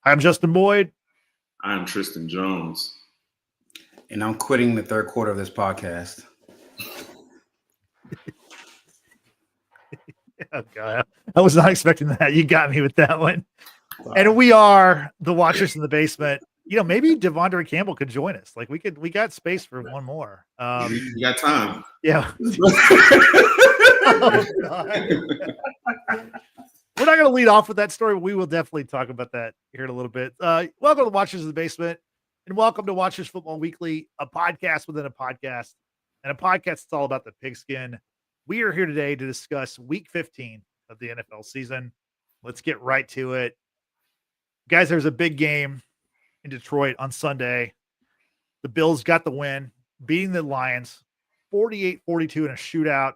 I'm Justin Boyd. I'm Tristan Jones. And I'm quitting the third quarter of this podcast. Oh, God. I was not expecting that. You got me with that one. And we are the Watchers in the Basement. Maybe Devondre Campbell could join us. Like we got space for one more. You got time. Yeah. Oh, God. We're not going to lead off with that story, but we will definitely talk about that here in a little bit. Welcome to the Watchers in the Basement, and welcome to Watchers Football Weekly, a podcast within a podcast, and a podcast that's all about the pigskin. We are here today to discuss Week 15 of the NFL season. Let's get right to it. Guys, there's a big game in Detroit on Sunday. The Bills got the win, beating the Lions 48-42 in a shootout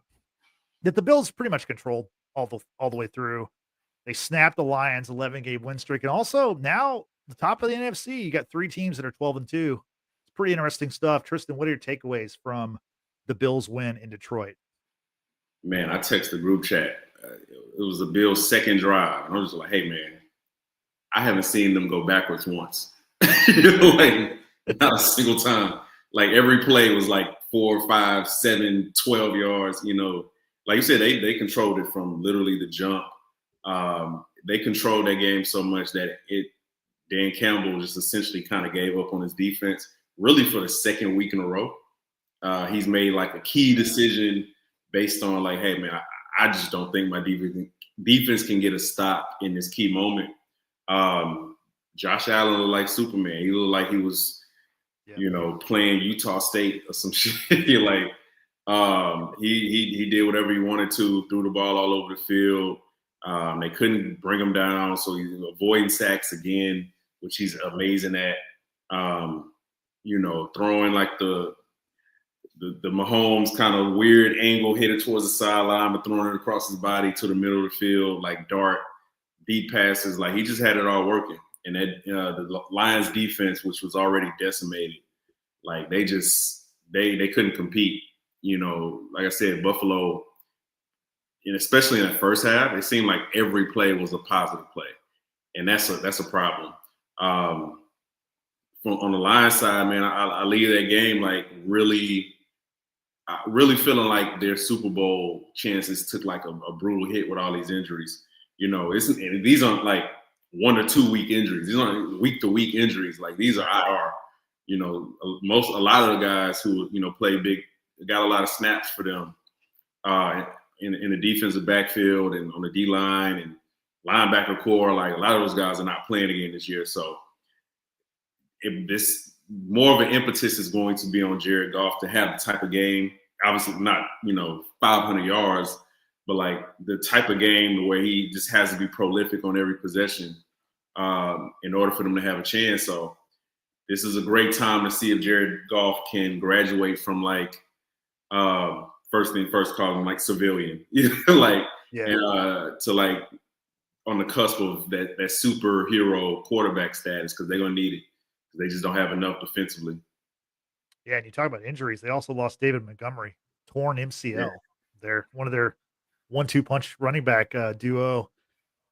that the Bills pretty much controlled all the way through. They snapped the Lions' 11-game win streak. And also now the top of the NFC, you got three teams that are 12-2. It's pretty interesting stuff. Tristan, what are your takeaways from the Bills win in Detroit? Man, I text the group chat. It was the Bills' second drive. And I was just like, hey, man, I haven't seen them go backwards once. Like, not a single time. Like, every play was like 4, 5, 7, 12 yards, Like you said, they controlled it from literally the jump. They controlled that game so much that Dan Campbell just essentially kind of gave up on his defense, really for the second week in a row. He's made like a key decision based on like, hey, man, I just don't think my defense can get a stop in this key moment. Josh Allen looked like Superman. He looked like he was, playing Utah State or some shit. Like he did whatever he wanted to, threw the ball all over the field. They couldn't bring him down, so he's avoiding sacks again, which he's amazing at. Throwing like the Mahomes kind of weird angle headed towards the sideline, but throwing it across his body to the middle of the field, like dart, deep passes. Like he just had it all working. And that the Lions defense, which was already decimated, like they couldn't compete. Like I said, Buffalo, and especially in that first half, it seemed like every play was a positive play, and that's a problem. On the Lions side, man, I leave that game like really feeling like their Super Bowl chances took like a brutal hit with all these injuries. These aren't like 1 or 2 week injuries. These aren't week to week injuries. Like these are IR. A lot of the guys who play big got a lot of snaps for them. In the defensive backfield and on the D line and linebacker core, like a lot of those guys are not playing again this year. So this more of an impetus is going to be on Jared Goff to have the type of game, obviously not 500 yards, but like the type of game where he just has to be prolific on every possession in order for them to have a chance. So this is a great time to see if Jared Goff can graduate from like first thing first, call him like civilian, to like on the cusp of that superhero quarterback status, because they're gonna need it. They just don't have enough defensively. Yeah, and you talk about injuries. They also lost David Montgomery, torn MCL. Yeah. They're one of their 1-2 punch running back duo.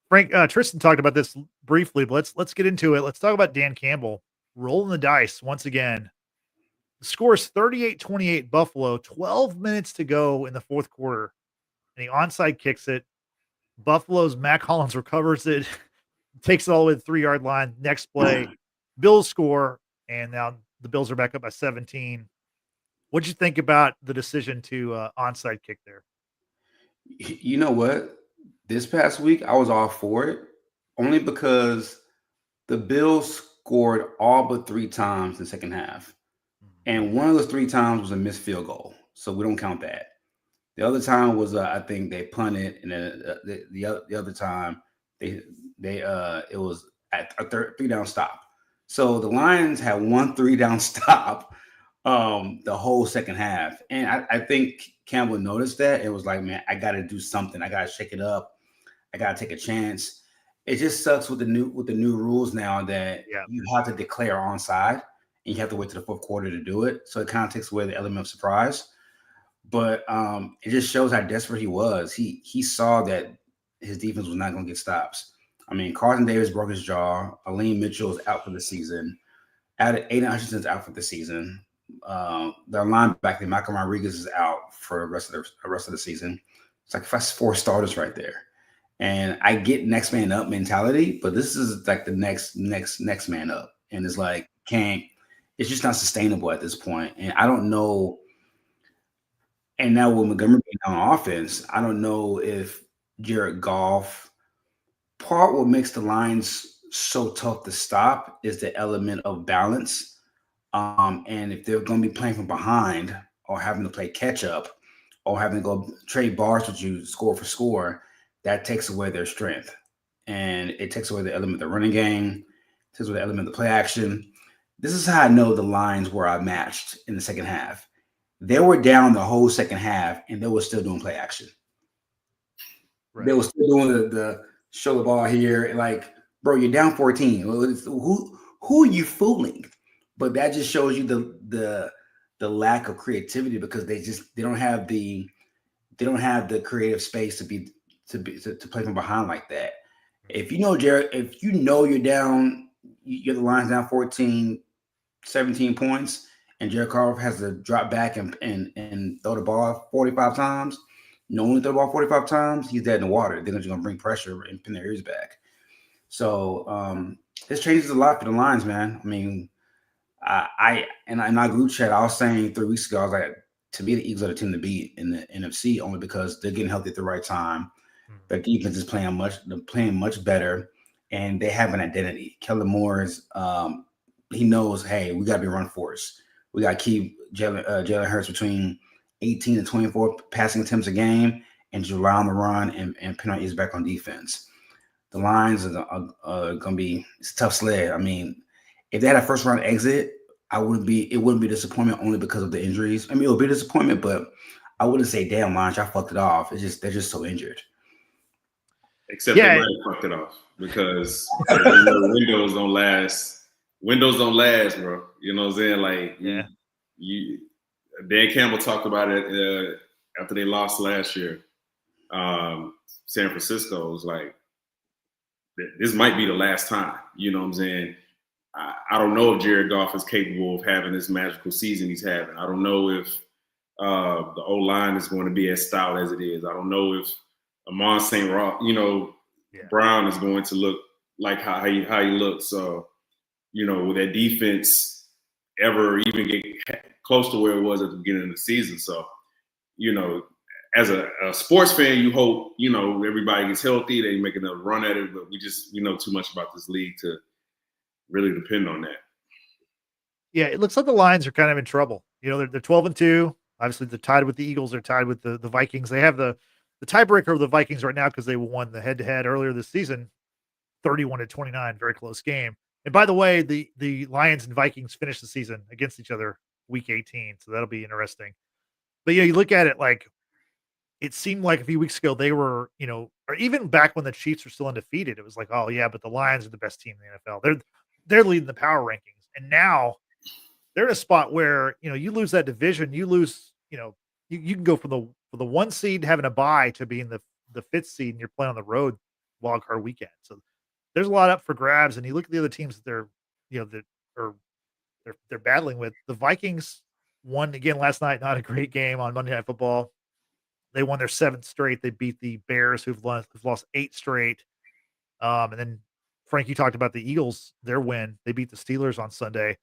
Frank, Tristan talked about this briefly, but let's get into it. Let's talk about Dan Campbell rolling the dice once again. The score is 38-28 Buffalo, 12 minutes to go in the fourth quarter, and he onside kicks it. Buffalo's Mac Hollins recovers it, takes it all the way to the 3-yard line. Next play, Bills score, and now the Bills are back up by 17. What'd you think about the decision to onside kick there? You know what? This past week, I was all for it, only because the Bills scored all but 3 times in the second half. And one of those 3 times was a missed field goal, so we don't count that. The other time was I think they punted, and then the other time it was at a 3-down stop. So the Lions had 1 3-down stop the whole second half, and I think Campbell noticed that and was like, "Man, I got to do something. I got to shake it up. I got to take a chance." It just sucks with the new rules now that you have to declare onside. And you have to wait to the fourth quarter to do it. So it kind of takes away the element of surprise. But it just shows how desperate he was. He saw that his defense was not going to get stops. I mean, Carlton Davis broke his jaw. Aleem Mitchell is out for the season. Aiden Hutchinson's out for the season. Their linebacker Malcolm Rodriguez is out for the rest of the season. It's like 4 starters right there. And I get next man up mentality, but this is like the next man up. And it's like it's just not sustainable at this point. And I don't know. And now with Montgomery being on offense, I don't know if Jared Goff, part what makes the Lions so tough to stop is the element of balance. And if they're going to be playing from behind or having to play catch up or having to go trade bars with you score for score, that takes away their strength. And it takes away the element of the running game, takes away the element of the play action. This is how I know the Lions were outmatched in the second half. They were down the whole second half, and they were still doing play action. Right. They were still doing the show the ball here. Like, bro, you're down 14. Who are you fooling? But that just shows you the lack of creativity because they don't have the creative space to play from behind like that. If you know, Jared, if you know you're down, you're the Lions down 14, 17 points, and Jared Goff has to drop back and throw the ball 45 times, only throw the ball 45 times, he's dead in the water. They're just going to bring pressure and pin their ears back. So this changes a lot for the Lions, man. I mean, in our group chat, I was saying 3 weeks ago, I was like, to me, the Eagles are the team to beat in the NFC only because they're getting healthy at the right time. Their defense is playing much better, and they have an identity. Kellen Moore is he knows, hey, we got to be run force. We got to keep Jalen Hurts between 18 and 24 passing attempts a game and just rely on the run and pin our ears back on defense. The Lions are going to be – it's a tough sled. I mean, if they had a first-round exit, it wouldn't be disappointment only because of the injuries. I mean, it would be disappointment, but I wouldn't say, damn, Lions, I fucked it off. They're just so injured. Except they might have fucked it off because windows don't last. Windows don't last, bro. You know what I'm saying? Like, Dan Campbell talked about it after they lost last year. San Francisco was like, this might be the last time. You know what I'm saying? I don't know if Jared Goff is capable of having this magical season he's having. I don't know if the O-line is going to be as stout as it is. I don't know if Amon St. Brown is going to look like how he looks. So, will that defense ever even get close to where it was at the beginning of the season? So, as a sports fan, you hope, everybody gets healthy, they make another run at it, but we know too much about this league to really depend on that. Yeah, it looks like the Lions are kind of in trouble. They're 12-2. Obviously, they're tied with the Eagles. They're tied with the Vikings. They have the tiebreaker of the Vikings right now because they won the head-to-head earlier this season, 31-29, very close game. And by the way, the Lions and Vikings finished the season against each other week 18, so that'll be interesting. But you look at it like it seemed like a few weeks ago they were, or even back when the Chiefs were still undefeated, it was like, oh yeah, but the Lions are the best team in the NFL. They're leading the power rankings, and now they're in a spot where you lose that division, you lose, you can go from the 1 seed having a bye to being the 5th seed, and you're playing on the road wild card weekend. So there's a lot up for grabs, and you look at the other teams that they're battling with. The Vikings won again last night, not a great game on Monday Night Football. They won their 7th straight. They beat the Bears, who've lost 8 straight. And then Frank, you talked about the Eagles, their win. They beat the Steelers on Sunday.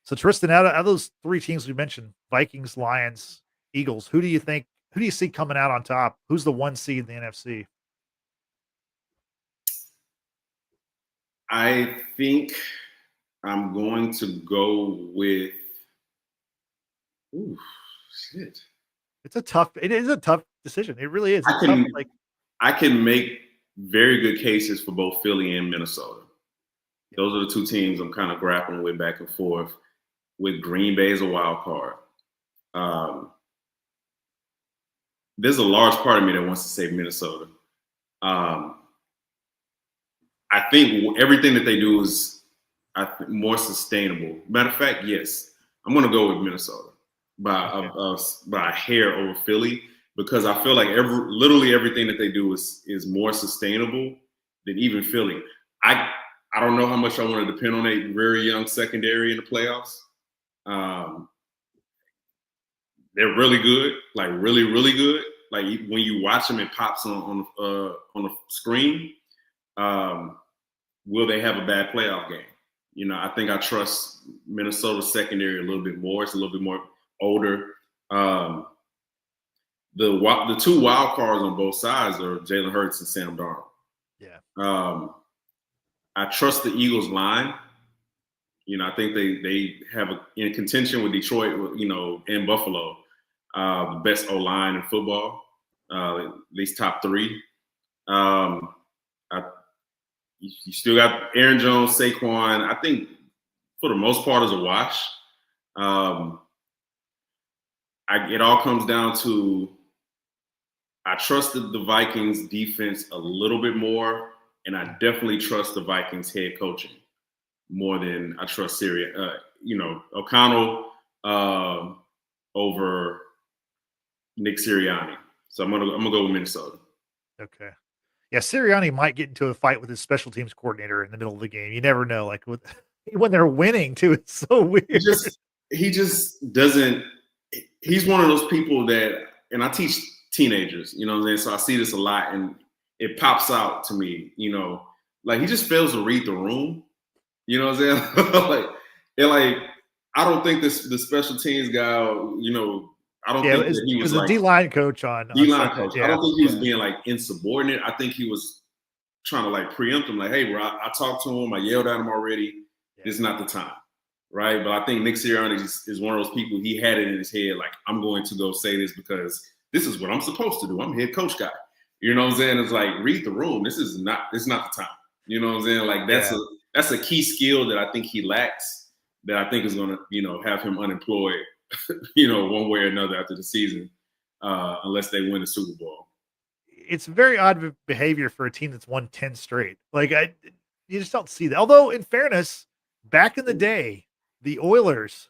So Tristan, out of those 3 teams we mentioned, Vikings, Lions, Eagles, who do you see coming out on top? Who's the 1 seed in the NFC? I think I'm going to go with. Ooh, shit! It is a tough decision. It really is. I can make very good cases for both Philly and Minnesota. Those are the 2 teams I'm kind of grappling with back and forth. With Green Bay as a wild card, there's a large part of me that wants to say Minnesota. I think everything that they do is more sustainable. Matter of fact, yes, I'm going to go with Minnesota by a hair over Philly because I feel like literally everything that they do is more sustainable than even Philly. I don't know how much I want to depend on a very young secondary in the playoffs. They're really good, like really, really good. Like when you watch them, it pops on the screen. Will they have a bad playoff game? You know, I think I trust Minnesota's secondary a little bit more. It's a little bit more older. The two wild cards on both sides are Jalen Hurts and Sam Darnold. Yeah. I trust the Eagles line. You know, I think they have in contention with Detroit, you know, and Buffalo, the best O-line in football, at least top three. You still got Aaron Jones, Saquon. I think for the most part is a wash. It all comes down to I trusted the Vikings defense a little bit more, and I definitely trust the Vikings head coaching more than I trust O'Connell over Nick Sirianni. So I'm gonna go with Minnesota. Okay. Yeah, Sirianni might get into a fight with his special teams coordinator in the middle of the game. You never know. Like when they're winning too, it's so weird. He just doesn't. He's one of those people that, and I teach teenagers, you know what I'm saying? So I see this a lot, and it pops out to me, you know, like he just fails to read the room. You know what I'm saying? I don't think the special teams guy, you know, I don't think that he was like a D-line coach on D-line coach. Yeah, I don't think he was being like insubordinate. I think he was trying to like preempt him, like, hey, bro, I talked to him, I yelled at him already. Yeah. This is not the time. Right. But I think Nick Sirianni is one of those people, he had it in his head, like, I'm going to go say this because this is what I'm supposed to do. I'm a head coach guy. You know what I'm saying? It's like, read the room. This is not the time. You know what I'm saying? Like that's a key skill that I think he lacks, that I think is gonna, you know, have him unemployed, you know, one way or another after the season, unless they win the Super Bowl. It's very odd behavior for a team that's won 10 straight. Like you just don't see that. Although in fairness, back in the day, the Oilers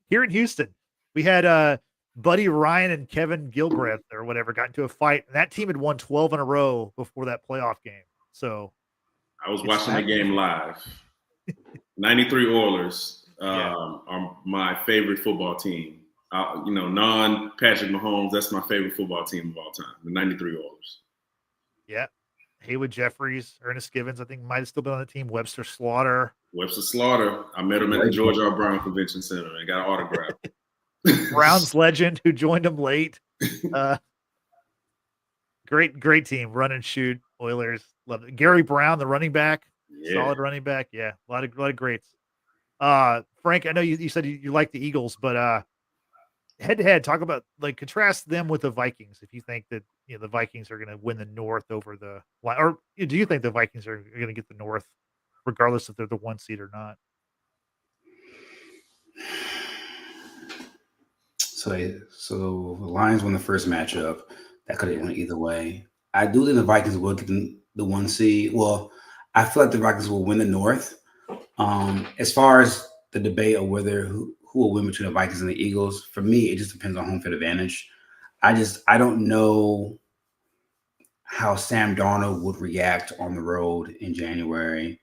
here in Houston, we had Buddy Ryan and Kevin Gilbreth or whatever got into a fight, and that team had won 12 in a row before that playoff game. So I was watching the game live. 93 Oilers are my favorite football team. You know, non-Patrick Mahomes, that's my favorite football team of all time, the 93 Oilers. Yeah. Haywood Jeffries, Ernest Givens, I think might have still been on the team. Webster Slaughter. I met him at the George R. Brown Convention Center and got an autograph. Browns legend who joined him late. Great team. Run and shoot. Oilers. Love it. Gary Brown, the running back. Yeah. Solid running back. Yeah. A lot of greats. Frank, I know you said you like the Eagles, but head to head, talk about, like, contrast them with the Vikings. If you think that, you know, the Vikings are going to win the North over the, or do you think the Vikings are going to get the North regardless if they're the 1 seed or not? So the Lions won the first matchup. That could have went either way. I do think the Vikings will get the 1 seed. Well, I feel like the Vikings will win the North. As far as the debate of whether who will win between the Vikings and the Eagles, for me, it just depends on home field advantage. I don't know how Sam Darnold would react on the road in January,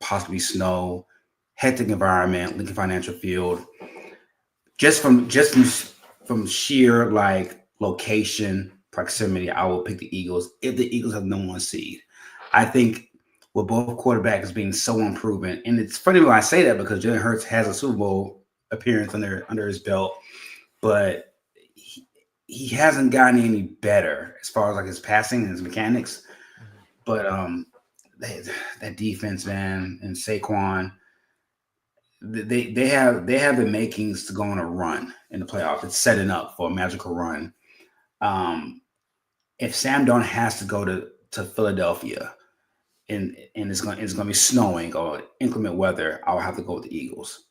possibly snow, hectic environment, Lincoln Financial Field. Just from sheer like location, proximity, I will pick the Eagles if the Eagles have no 1 seed. I think with both quarterbacks being so unproven, and it's funny when I say that because Jalen Hurts has a Super Bowl appearance under his belt, but he hasn't gotten any better as far as like his passing and his mechanics. But that defense, man, and Saquon, they have the makings to go on a run in the playoffs. It's setting up for a magical run. If Sam Darnold has to go to Philadelphia and it's gonna be snowing or inclement weather, I'll have to go with the Eagles.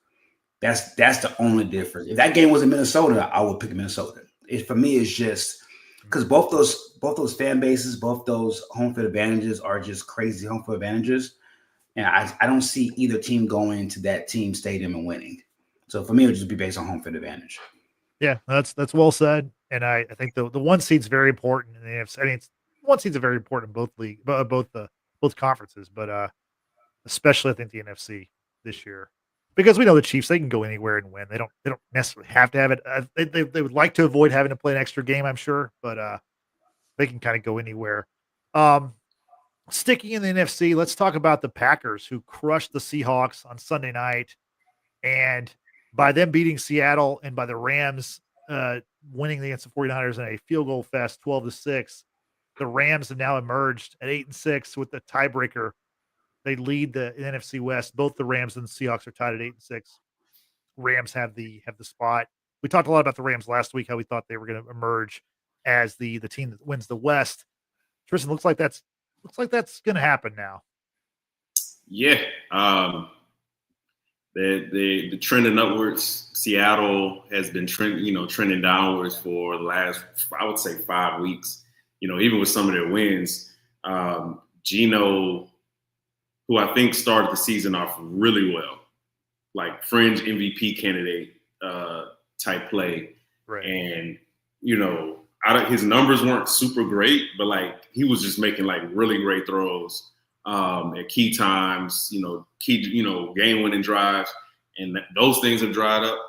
That's the only difference. If that game was in Minnesota, I would pick Minnesota. For me, it's just because both those fan bases, both those home field advantages are just crazy home field advantages. And I don't see either team going to that team stadium and winning. So for me, it would just be based on home field advantage. Yeah, that's well said. And I think the 1 seed's very important in the AFC. I mean, 1 seed's are very important in both the both conferences, but especially I think the NFC this year. Because we know the Chiefs, they can go anywhere and win. They don't necessarily have to have it. They would like to avoid having to play an extra game, I'm sure, but they can kind of go anywhere. Sticking in the NFC, let's talk about the Packers who crushed the Seahawks on Sunday night. And by them beating Seattle and by the Rams winning against the 49ers in a field goal fest 12-6, the Rams have now emerged at 8-6 with the tiebreaker. They lead the NFC West. Both the Rams and the Seahawks are tied at 8-6. Rams have the spot. We talked a lot about the Rams last week, how we thought they were going to emerge as the team that wins the West. Tristan, looks like that's going to happen now. Yeah, the trending upwards. Seattle has been trending downwards for the last, I would say, 5 weeks. Even with some of their wins, Geno, who I think started the season off really well, like fringe MVP candidate type play. Right. And, his numbers weren't super great, but like he was just making like really great throws at key times, game winning drives. And those things have dried up.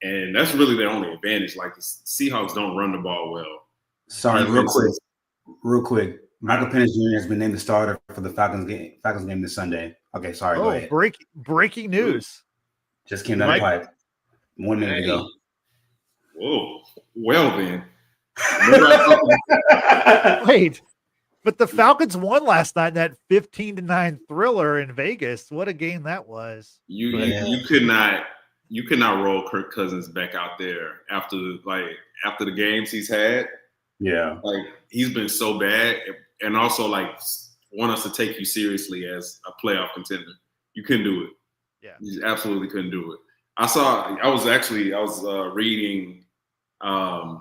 And that's really their only advantage. Like the Seahawks don't run the ball well. Sorry, real quick. Michael Penix Jr. has been named the starter for the Falcons game this Sunday. Okay, sorry. Go ahead. Breaking news. Just came down the pipe 1 minute ago. Whoa. Well then. Wait, but the Falcons won last night in that 15-9 thriller in Vegas. What a game that was. You could not roll Kirk Cousins back out there after the games he's had. Yeah. Like he's been so bad, and also like want us to take you seriously as a playoff contender. You couldn't do it. Yeah. You absolutely couldn't do it. I was reading a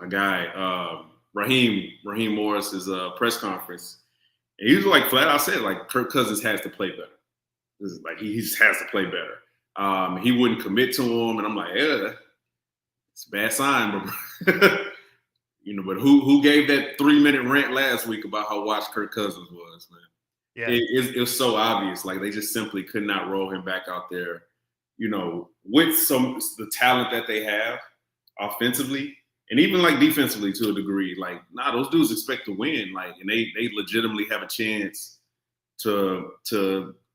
guy, Raheem Morris's press conference. And he was like flat out said, like, Kirk Cousins has to play better. This is like he just has to play better. He wouldn't commit to him, and I'm like, yeah, it's a bad sign, but but who gave that 3-minute rant last week about how watched Kirk Cousins was, man? Yeah, it was so obvious. Like they just simply could not roll him back out there, with the talent that they have offensively and even like defensively to a degree. Like, those dudes expect to win. Like, and they legitimately have a chance to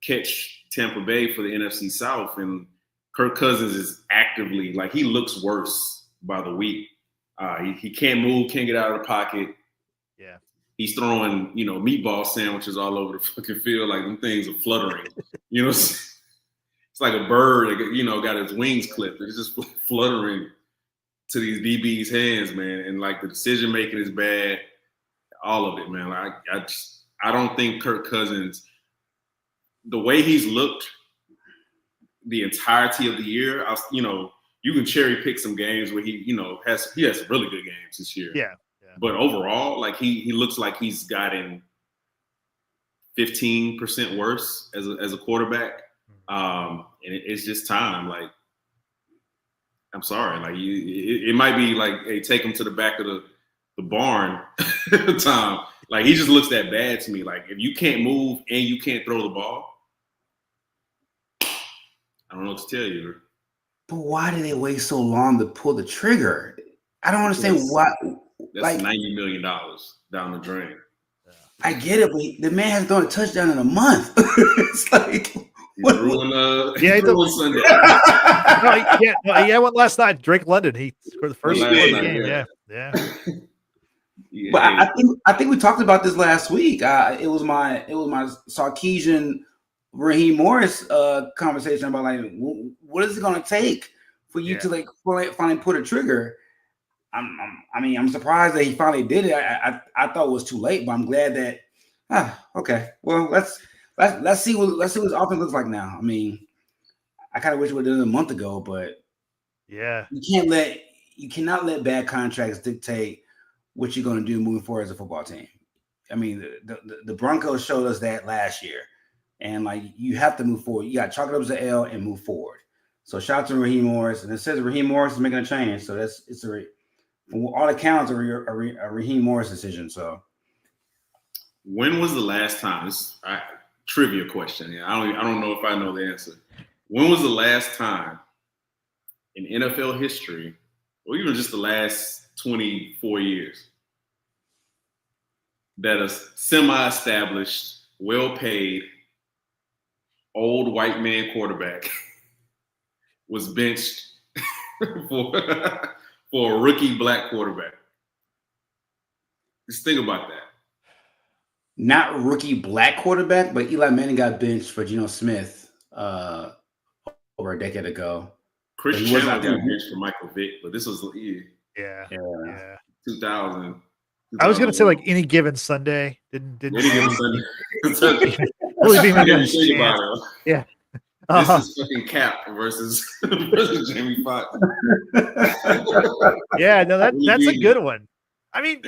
catch Tampa Bay for the NFC South. And Kirk Cousins is actively, like, he looks worse by the week. He can't move, can't get out of the pocket. Yeah. He's throwing, meatball sandwiches all over the fucking field. Like, them things are fluttering. It's like a bird that, got its wings clipped. It's just fluttering to these DB's hands, man. And, like, the decision-making is bad. All of it, man. I don't think Kirk Cousins, the way he's looked the entirety of the year, you can cherry pick some games where he has really good games this year. Yeah. But overall, like he looks like he's gotten 15% worse as a quarterback. And it's just time. Like, I'm sorry. Like it might be like, hey, take him to the back of the barn time. Like he just looks that bad to me. Like if you can't move and you can't throw the ball, I don't know what to tell you. But why did they wait so long to pull the trigger? I don't understand why. That's $90 million down the drain. I get it, but the man hasn't thrown a touchdown in a month. It's like he ruined Sunday. He went last night. Drake London. He scored the first game. Yeah. But I think we talked about this last week. It was my Sarkisian Raheem Morris conversation about like what is it going to take for you to like finally put a trigger. I'm surprised that he finally did it. I thought it was too late, but I'm glad that. Okay. Well, let's see what his offense looks like now. I mean, I kind of wish it would have done it a month ago, but yeah, you cannot let bad contracts dictate what you're going to do moving forward as a football team. I mean, the Broncos showed us that last year, and like you have to move forward. You got to chalk it up as an L and move forward. So shout out to Raheem Morris, and it says Raheem Morris is making a change. So from all accounts, a Raheem Morris decision. So When was the last time? Trivia question. Yeah, I don't know if I know the answer. When was the last time in NFL history, or even just the last 24 years, that a semi-established, well-paid, old white man quarterback was benched for a rookie black quarterback? Just think about that. Not rookie black quarterback, but Eli Manning got benched for Geno Smith over a decade ago. Chris Chandler got benched for Michael Vick, but this was 2000. I was gonna say like any given Sunday. Didn't any given Sunday. Yeah. This is fucking Cap versus Jamie Foxx. Yeah, no, that's a good one. I mean,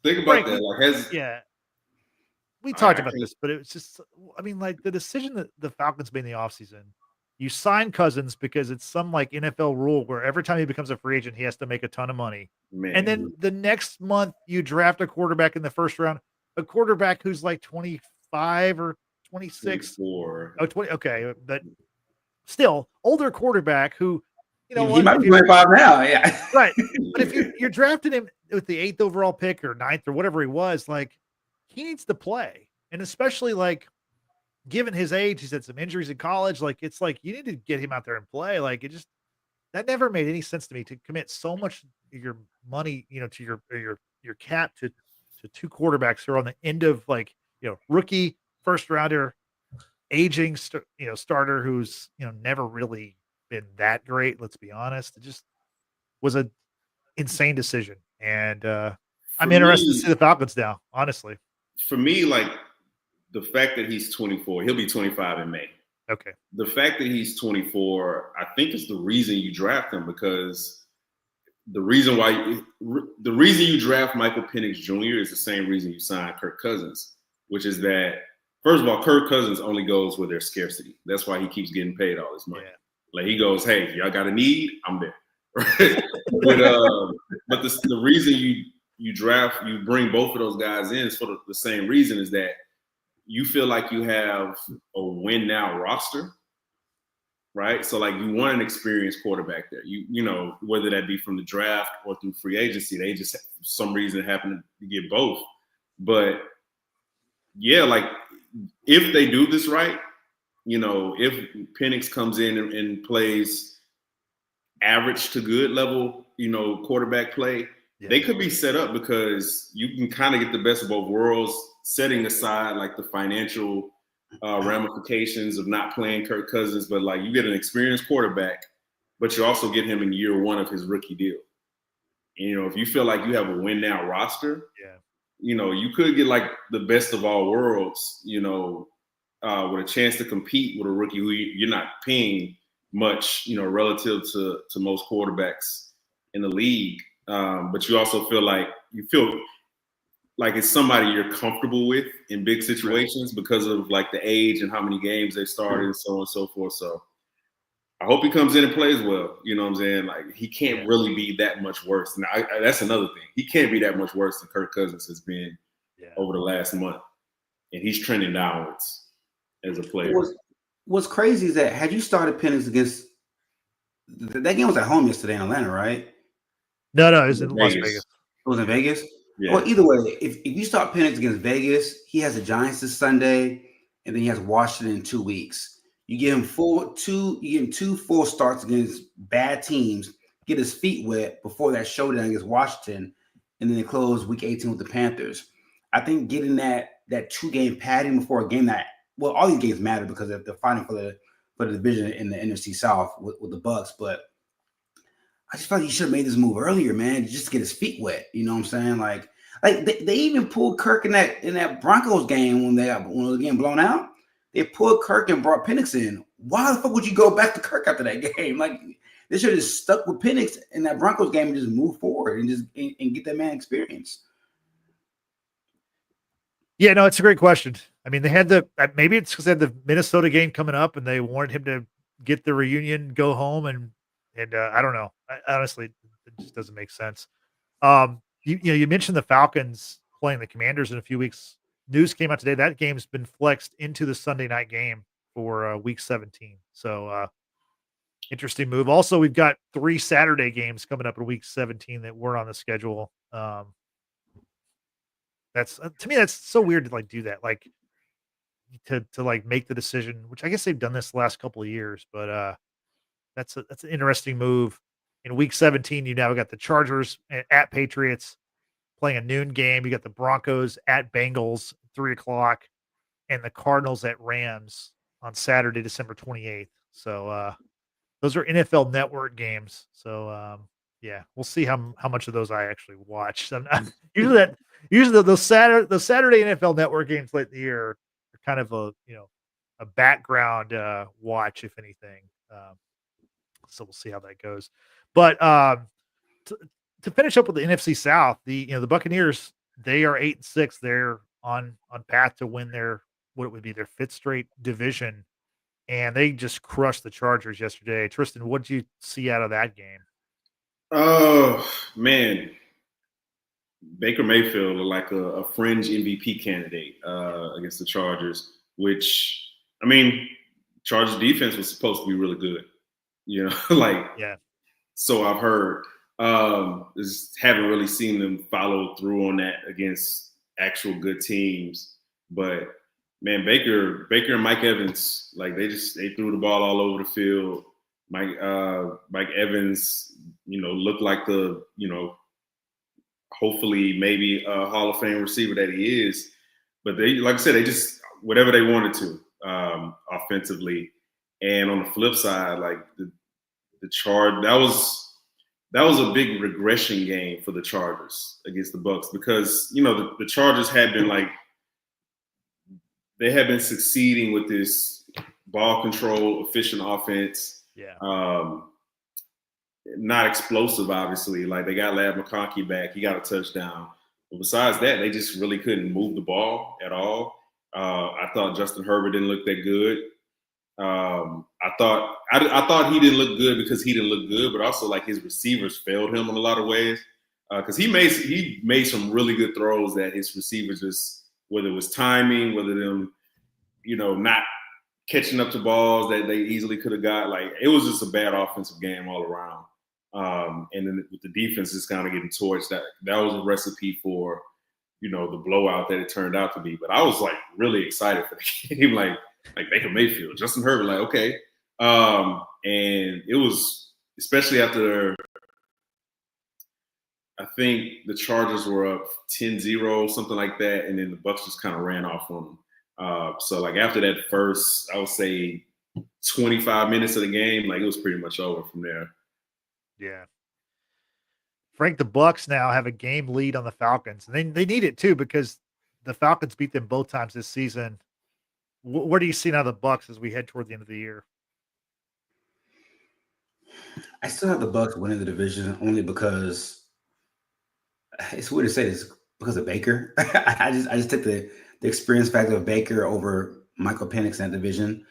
think about that. Like, we talked about this, but it was just, I mean, like the decision that the Falcons made in the offseason, you sign Cousins because it's some like NFL rule where every time he becomes a free agent, he has to make a ton of money. Man. And then the next month you draft a quarterback in the first round, a quarterback who's like 25 or 26. 24. Oh, 20. Okay. But still older quarterback who, he might be 25 now. Yeah. Right. But if you're drafting him with the 8th overall pick or 9th or whatever he was, like he needs to play. And especially like given his age, he's had some injuries in college. Like it's like you need to get him out there and play. Like it just that never made any sense to me to commit so much of your money, to your cap to two quarterbacks who are on the end of like, rookie first rounder, aging starter who's never really been that great. Let's be honest. It just was a insane decision. And I'm interested to see the Falcons now, honestly. For me, like the fact that he's 24, he'll be 25 in May. Okay. The fact that he's 24, I think is the reason you draft him, because the reason you draft Michael Penix Jr. is the same reason you sign Kirk Cousins, which is that, first of all, Kirk Cousins only goes where there's scarcity. That's why he keeps getting paid all this money. Yeah. Like he goes, hey, if y'all got a need, I'm there. Right? But the reason you bring both of those guys in is for the same reason, is that you feel like you have a win now roster, right? So like you want an experienced quarterback there. You know, whether that be from the draft or through free agency, they just for some reason happen to get both. But yeah, like if they do this right, if Penix comes in and plays average to good level, quarterback play, they could be set up because you can kind of get the best of both worlds, setting aside like the financial ramifications of not playing Kirk Cousins, but like you get an experienced quarterback, but you also get him in year one of his rookie deal. And, if you feel like you have a win now roster, you could get like the best of all worlds, with a chance to compete with a rookie who you're not paying much, relative to most quarterbacks in the league. But you also feel like it's somebody you're comfortable with in big situations because of like the age and how many games they started and so on and so forth. So I hope he comes in and plays well. You know what I'm saying? Like he can't really be that much worse. And that's another thing. He can't be that much worse than Kirk Cousins has been over the last month. And he's trending downwards as a player. What's crazy is that had you started Penix against that game was at home yesterday in Atlanta, right? No, it was in Las Vegas. It was in Vegas? Yeah. Well, either way, if you start Penix against Vegas, he has the Giants this Sunday, and then he has Washington in 2 weeks. You give him two full starts against bad teams, get his feet wet before that showdown against Washington, and then they close week 18 with the Panthers. I think getting that 2-game padding before a game all these games matter because they're fighting for the division in the NFC South with the Bucks, but I just felt like he should have made this move earlier, man, just to get his feet wet. You know what I'm saying? Like they even pulled Kirk in that Broncos game when they were getting blown out. They pulled Kirk and brought Penix in. Why the fuck would you go back to Kirk after that game? Like they should have just stuck with Penix in that Broncos game and just move forward and get that man experience. Yeah, no, it's a great question. I mean, they had maybe it's because they had the Minnesota game coming up and they wanted him to get the reunion, go home, and I don't know. Honestly, it just doesn't make sense. You mentioned the Falcons playing the Commanders in a few weeks. news came out today that game's been flexed into the Sunday night game for week 17. So interesting move. Also, we've got 3 Saturday games coming up in week 17 that were on the schedule. That's to me, that's so weird to like do that, like to like make the decision, which I guess they've done this the last couple of years, but that's an interesting move. In week 17, you now got the Chargers at Patriots playing a noon game. You got the Broncos at Bengals 3:00, and the Cardinals at Rams on Saturday, December 28th. So those are NFL Network games. So yeah, we'll see how much of those I actually watch. Usually those Saturday NFL Network games late in the year are kind of a background watch, if anything. So we'll see how that goes. But to finish up with the NFC South, the Buccaneers, they are 8-6. They're on path to win what would be their 5th straight division, and they just crushed the Chargers yesterday. Tristan, what did you see out of that game? Oh man, Baker Mayfield looked like a fringe MVP candidate against the Chargers, which, I mean, Chargers defense was supposed to be really good. Yeah. So I've heard. Just haven't really seen them follow through on that against actual good teams. But man, Baker and Mike Evans, like they threw the ball all over the field. Mike Evans, looked like the, hopefully maybe a Hall of Fame receiver that he is. But they, like I said, they just whatever they wanted to offensively. And on the flip side, like the Chargers, that was a big regression game for the Chargers against the Bucs because the Chargers had been they had been succeeding with this ball control, efficient offense. Yeah. Not explosive, obviously. Like they got Lab McConkey back, he got a touchdown. But besides that, they just really couldn't move the ball at all. I thought Justin Herbert didn't look that good. I thought he didn't look good because he didn't look good, but also like his receivers failed him in a lot of ways. Because he made some really good throws that his receivers just, whether it was timing, whether them, not catching up to balls that they easily could have got. Like it was just a bad offensive game all around. And then with the defense just kind of getting torched, that was a recipe for, the blowout that it turned out to be. But I was like really excited for the game, like Baker Mayfield, Justin Herbert, like okay. And it was, especially after I think the Chargers were up 10-0, something like that, and then the Bucs just kind of ran off on them. So like after that first, I would say 25 minutes of the game, like it was pretty much over from there. Yeah. Frank, the Bucs now have a game lead on the Falcons, and they need it too because the Falcons beat them both times this season. Where do you see now the Bucs as we head toward the end of the year? I still have the Bucs winning the division only because it's weird to say this because of Baker. I just took the experience factor of Baker over Michael Penix in that division.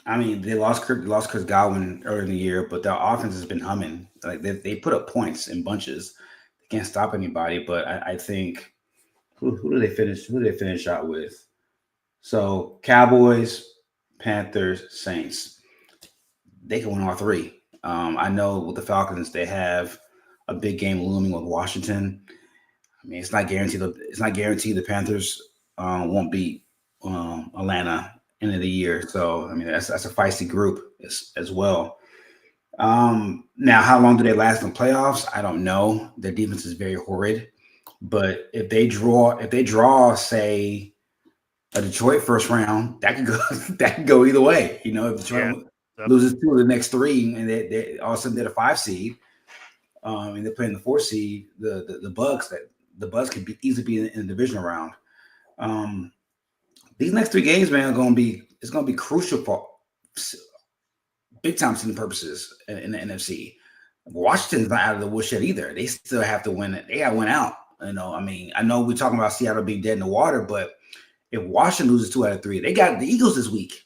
I mean, they lost Chris Godwin earlier in the year, but their offense has been humming. Like they put up points in bunches. They can't stop anybody. But I think who do they finish? Who do they finish out with? So Cowboys, Panthers, Saints. They can win all 3. I know with the Falcons, they have a big game looming with Washington. I mean, it's not guaranteed the Panthers won't beat Atlanta end of the year. So I mean, that's a feisty group as well. Now, how long do they last in playoffs? I don't know. Their defense is very horrid. But if they draw, say, a Detroit first round, that could go either way. If Detroit loses 2 of the next 3, and they all of a sudden they're a 5 seed, and they're playing the 4 seed, the Bucs could easily be in the divisional round. These next 3 games, man, it's gonna be crucial for big time season purposes in the NFC. Washington's not out of the woodshed either. They still have to win it. They got to win out. I mean, I know we're talking about Seattle being dead in the water, but if Washington loses 2 out of 3, they got the Eagles this week.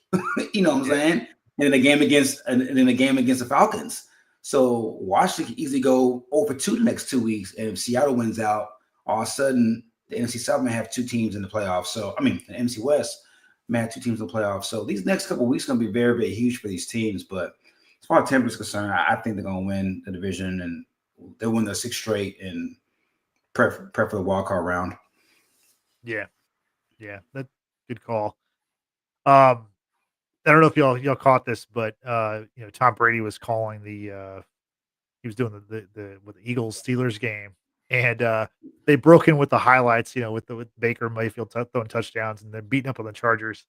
You know what I'm saying? And then a game against the Falcons. So Washington can easily go over 2 the next 2 weeks. And if Seattle wins out, all of a sudden the NFC South may have 2 teams in the playoffs. So, I mean, the NFC West may have 2 teams in the playoffs. So these next couple of weeks are going to be very, very huge for these teams. But as far as Tampa is concerned, I think they're going to win the division, and they'll win their 6th straight and prep for the wild card round. Yeah, that's a good call. I don't know if y'all caught this, but Tom Brady was calling he was doing the with the Eagles Steelers game, and they broke in with the highlights, with Baker Mayfield throwing touchdowns, and they're beating up on the Chargers,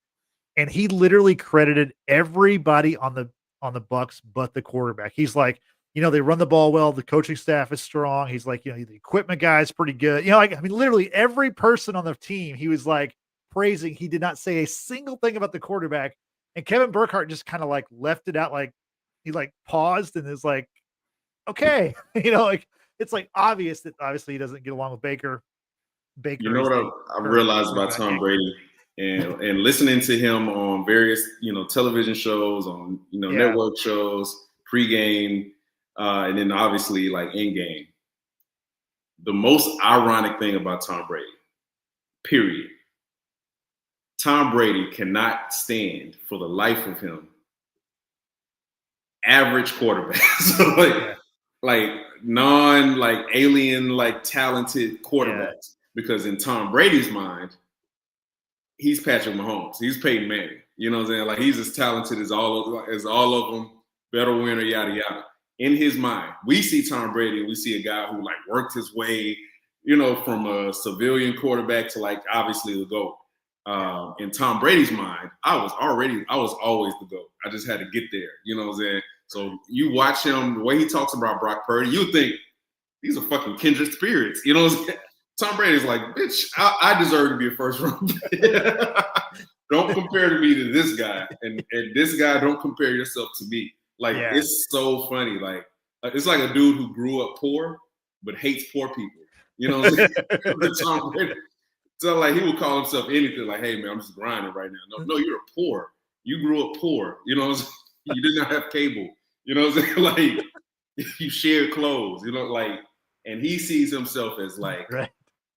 and he literally credited everybody on the Bucks but the quarterback. He's like, they run the ball well, the coaching staff is strong. He's like, the equipment guy is pretty good. Literally every person on the team, he was like praising. He did not say a single thing about the quarterback. And Kevin Burkhardt just kind of like left it out, like he like paused and is like, okay, it's like obvious that obviously he doesn't get along with Baker. You know what I realized about Tom Brady and listening to him on various television shows, on network shows, pregame, and then obviously like in game. The most ironic thing about Tom Brady, period. Tom Brady cannot stand for the life of him average quarterbacks, like alien, talented quarterbacks. Because in Tom Brady's mind, he's Patrick Mahomes, he's Peyton Manning. You know what I'm saying? Like he's as talented as all of them, better winner, yada yada. In his mind, we see Tom Brady and we see a guy who like worked his way, from a civilian quarterback to like obviously the GOAT. In Tom Brady's mind, I was always the GOAT. I just had to get there. You know what I'm saying? So you watch him, the way he talks about Brock Purdy, you think these are fucking kindred spirits. You know what I'm saying? Tom Brady's like, bitch, I deserve to be a first round pick. Don't compare me to this guy. And this guy, don't compare yourself to me. Like, it's so funny. Like, it's like a dude who grew up poor, but hates poor people. You know what I'm saying? Tom Brady. So like he would call himself anything, like, hey man, I'm just grinding right now. No, you're poor. You grew up poor. You know what I'm saying? You did not have cable. You know what I'm saying? Like you shared clothes, and he sees himself as like, right.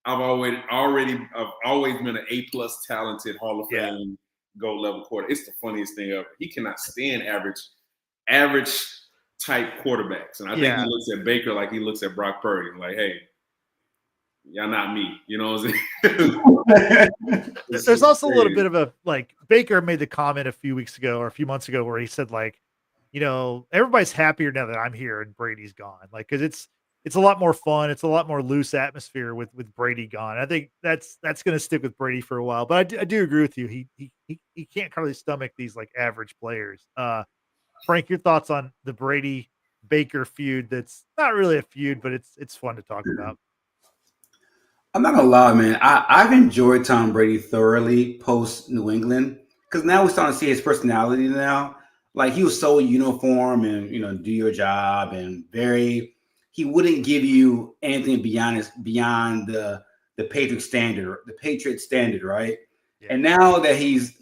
I've always been an A+ talented Hall of Fame GOAT level quarterback. It's the funniest thing ever. He cannot stand average type quarterbacks. And I think he looks at Baker like he looks at Brock Purdy, like, hey, y'all not me, you know what I'm saying? There's also a little bit of a Baker made the comment a few months ago where he said like, everybody's happier now that I'm here and Brady's gone. Like, cause it's a lot more fun. It's a lot more loose atmosphere with Brady gone. I think that's going to stick with Brady for a while, but I do agree with you. He can't hardly stomach these like average players. Frank, your thoughts on the Brady Baker feud? That's not really a feud, but it's fun to talk about. I'm not gonna lie, man. I've enjoyed Tom Brady thoroughly post New England because now we're starting to see his personality now. Like he was so uniform and do your job and he wouldn't give you anything beyond the Patriot standard, right? Yeah. And now that he's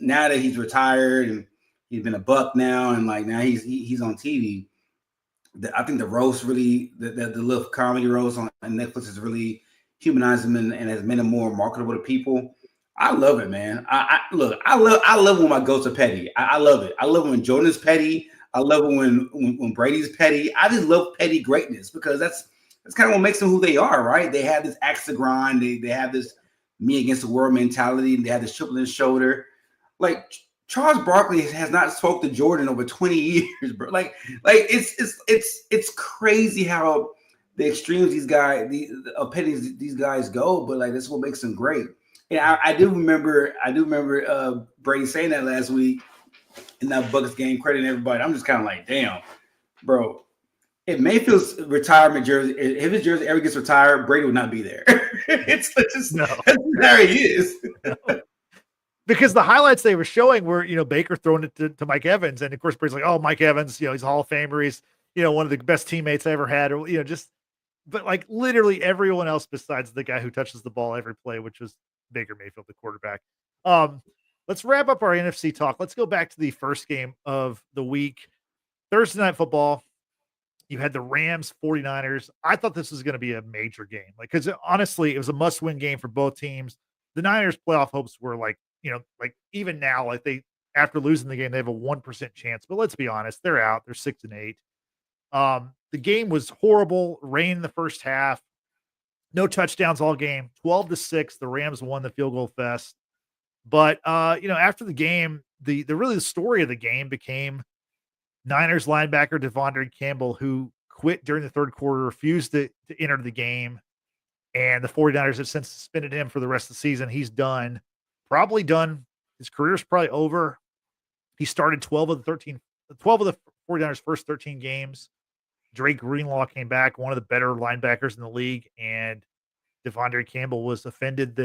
retired and he's been a Buck now, and like now he's on TV. I think the roast really the little comedy roast on Netflix is really humanized him and has made him more marketable to people. I love it, man. I love when my goats are petty. I love it. I love when Jordan's petty. I love it when Brady's petty. I just love petty greatness because that's kind of what makes them who they are, right? They have this axe to grind. They have this me against the world mentality. They have this chip on their shoulder. Like Charles Barkley has not spoke to Jordan over 20 years, bro. Like it's crazy how the extremes these guys go, but like that's what makes them great. And I do remember Brady saying that last week in that Bucks game, crediting everybody. I'm just kind of like, damn, bro. If Mayfield's retirement jersey, if his jersey ever gets retired, Brady would not be there. It's just that's how he is. No. Because the highlights they were showing were, Baker throwing it to Mike Evans, and of course Brady's like, oh, Mike Evans, he's a Hall of Famer, he's one of the best teammates I ever had, or but like literally everyone else besides the guy who touches the ball every play, which was Baker Mayfield, the quarterback. Let's wrap up our NFC talk. Let's go back to the first game of the week, Thursday Night Football. You had the Rams, 49ers. I thought this was going to be a major game. Like, because honestly, it was a must-win game for both teams. The Niners' playoff hopes were like, like even now, like after losing the game, they have a 1% chance. But let's be honest, they're out. They're 6-8. The game was horrible. Rain in the first half. No touchdowns all game. 12-6. The Rams won the field goal fest. But after the game, the really the story of the game became Niners linebacker Devondre Campbell, who quit during the third quarter, refused to enter the game. And the 49ers have since suspended him for the rest of the season. He's done. Probably done. His career's probably over. He started 12 of the 49ers' first 13 games. Drake Greenlaw came back, one of the better linebackers in the league, and Devondre Campbell was offended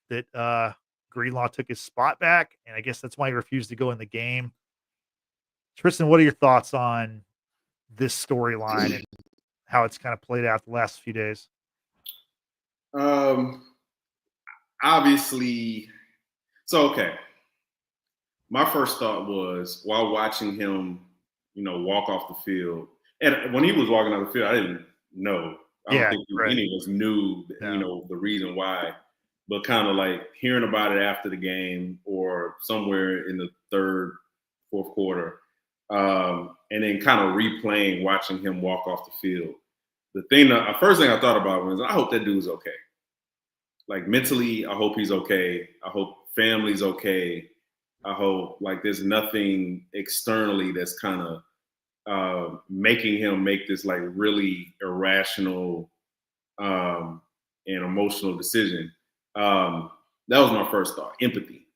that Greenlaw took his spot back, and I guess that's why he refused to go in the game. Tristan, what are your thoughts on this storyline and how it's kind of played out the last few days? Obviously, so okay. My first thought was while watching him, walk off the field, and when he was walking off the field, I didn't know. I don't think any of us knew, the reason why. But kind of like hearing about it after the game or somewhere in the third, fourth quarter, and then kind of replaying, watching him walk off the field. The first thing I thought about was, I hope that dude's okay. Like mentally, I hope he's okay. I hope family's okay. I hope like there's nothing externally that's kind of making him make this like really irrational and emotional decision. That was my first thought, empathy.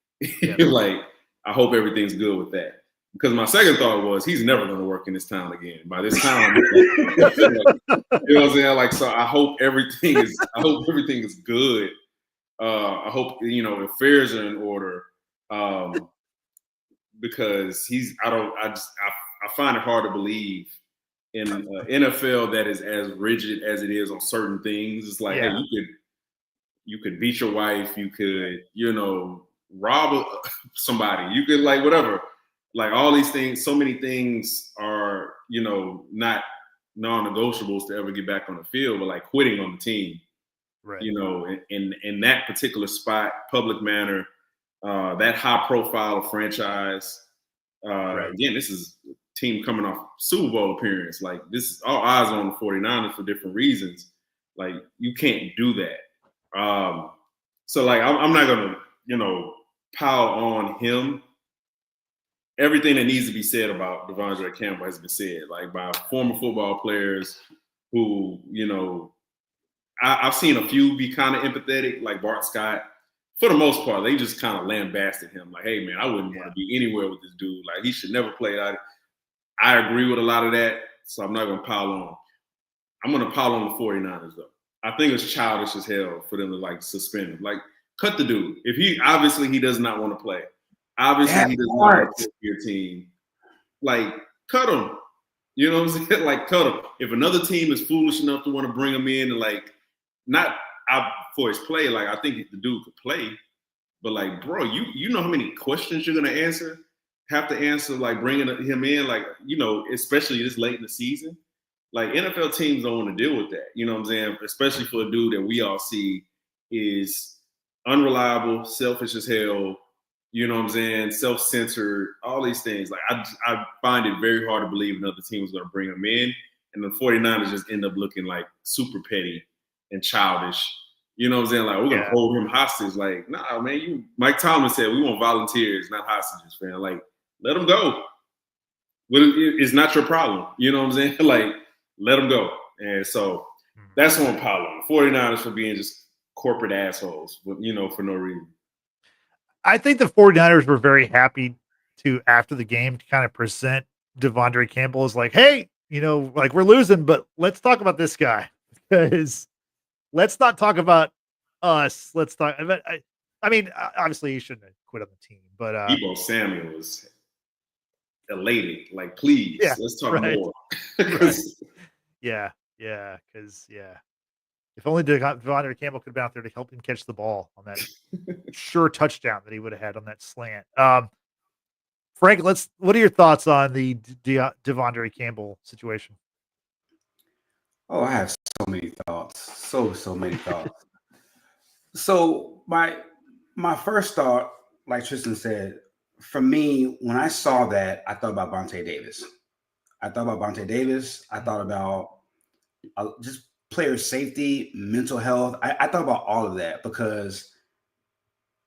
Yeah. Like, I hope everything's good with that. Because my second thought was he's never going to work in this town again. By this time, you know what I'm saying? Like, so I hope everything is good. I hope, affairs are in order. Because I find it hard to believe in NFL that is as rigid as it is on certain things. It's like, hey, you could beat your wife, you could, rob somebody, you could like whatever. Like all these things, so many things are, not non-negotiables to ever get back on the field, but like quitting on the team, right? In that particular spot, public manner, that high profile franchise. Right. Again, this is a team coming off Super Bowl appearance. Like this is all eyes on the 49ers for different reasons. Like you can't do that. So like I'm not gonna, pile on him. Everything that needs to be said about Devondre Campbell has been said, like by former football players who, I've seen a few be kind of empathetic, like Bart Scott. For the most part, they just kind of lambasted him. Like, hey, man, I wouldn't want to be anywhere with this dude. Like, he should never play out. I agree with a lot of that, so I'm not going to pile on. I'm going to pile on the 49ers, though. I think it's childish as hell for them to, like, suspend him. Like, cut the dude. If he does not want to play. Obviously, he does not want to play for your team. Like, cut him. You know what I'm saying? Like, cut him. If another team is foolish enough to want to bring him in and, like, not out for his play, like, I think the dude could play. But, like, bro, you know how many questions you're going to have to answer, like, bringing him in, like, especially this late in the season. Like, NFL teams don't want to deal with that. You know what I'm saying? Especially for a dude that we all see is unreliable, selfish as hell, you know what I'm saying, self-centered, all these things. Like, I find it very hard to believe another team is going to bring him in. And the 49ers just end up looking, like, super petty and childish. You know what I'm saying? Like, we're going to hold him hostage. Like, nah, man, Mike Tomlin said we want volunteers, not hostages, man. Like, let them go. It's not your problem. You know what I'm saying? Like, let them go. And so that's one problem. 49ers for being just corporate assholes, for no reason. I think the 49ers were very happy to, after the game, to kind of present Devondre Campbell as like, hey, like we're losing, but let's talk about this guy. Because let's not talk about us. Let's talk. I mean, obviously he shouldn't have quit on the team, but Deebo Samuel was elated. Like, please, let's talk more. Right. Because if only Devondre Campbell could have been out there to help him catch the ball on that sure touchdown that he would have had on that slant. Frank, what are your thoughts on the Devondre Campbell situation? Oh, I have so many thoughts. So many thoughts. So my first thought, like Tristan said, for me, when I saw that, I thought about Vontae Davis. I thought about Vontae Davis. I thought about just player safety, mental health. I thought about all of that because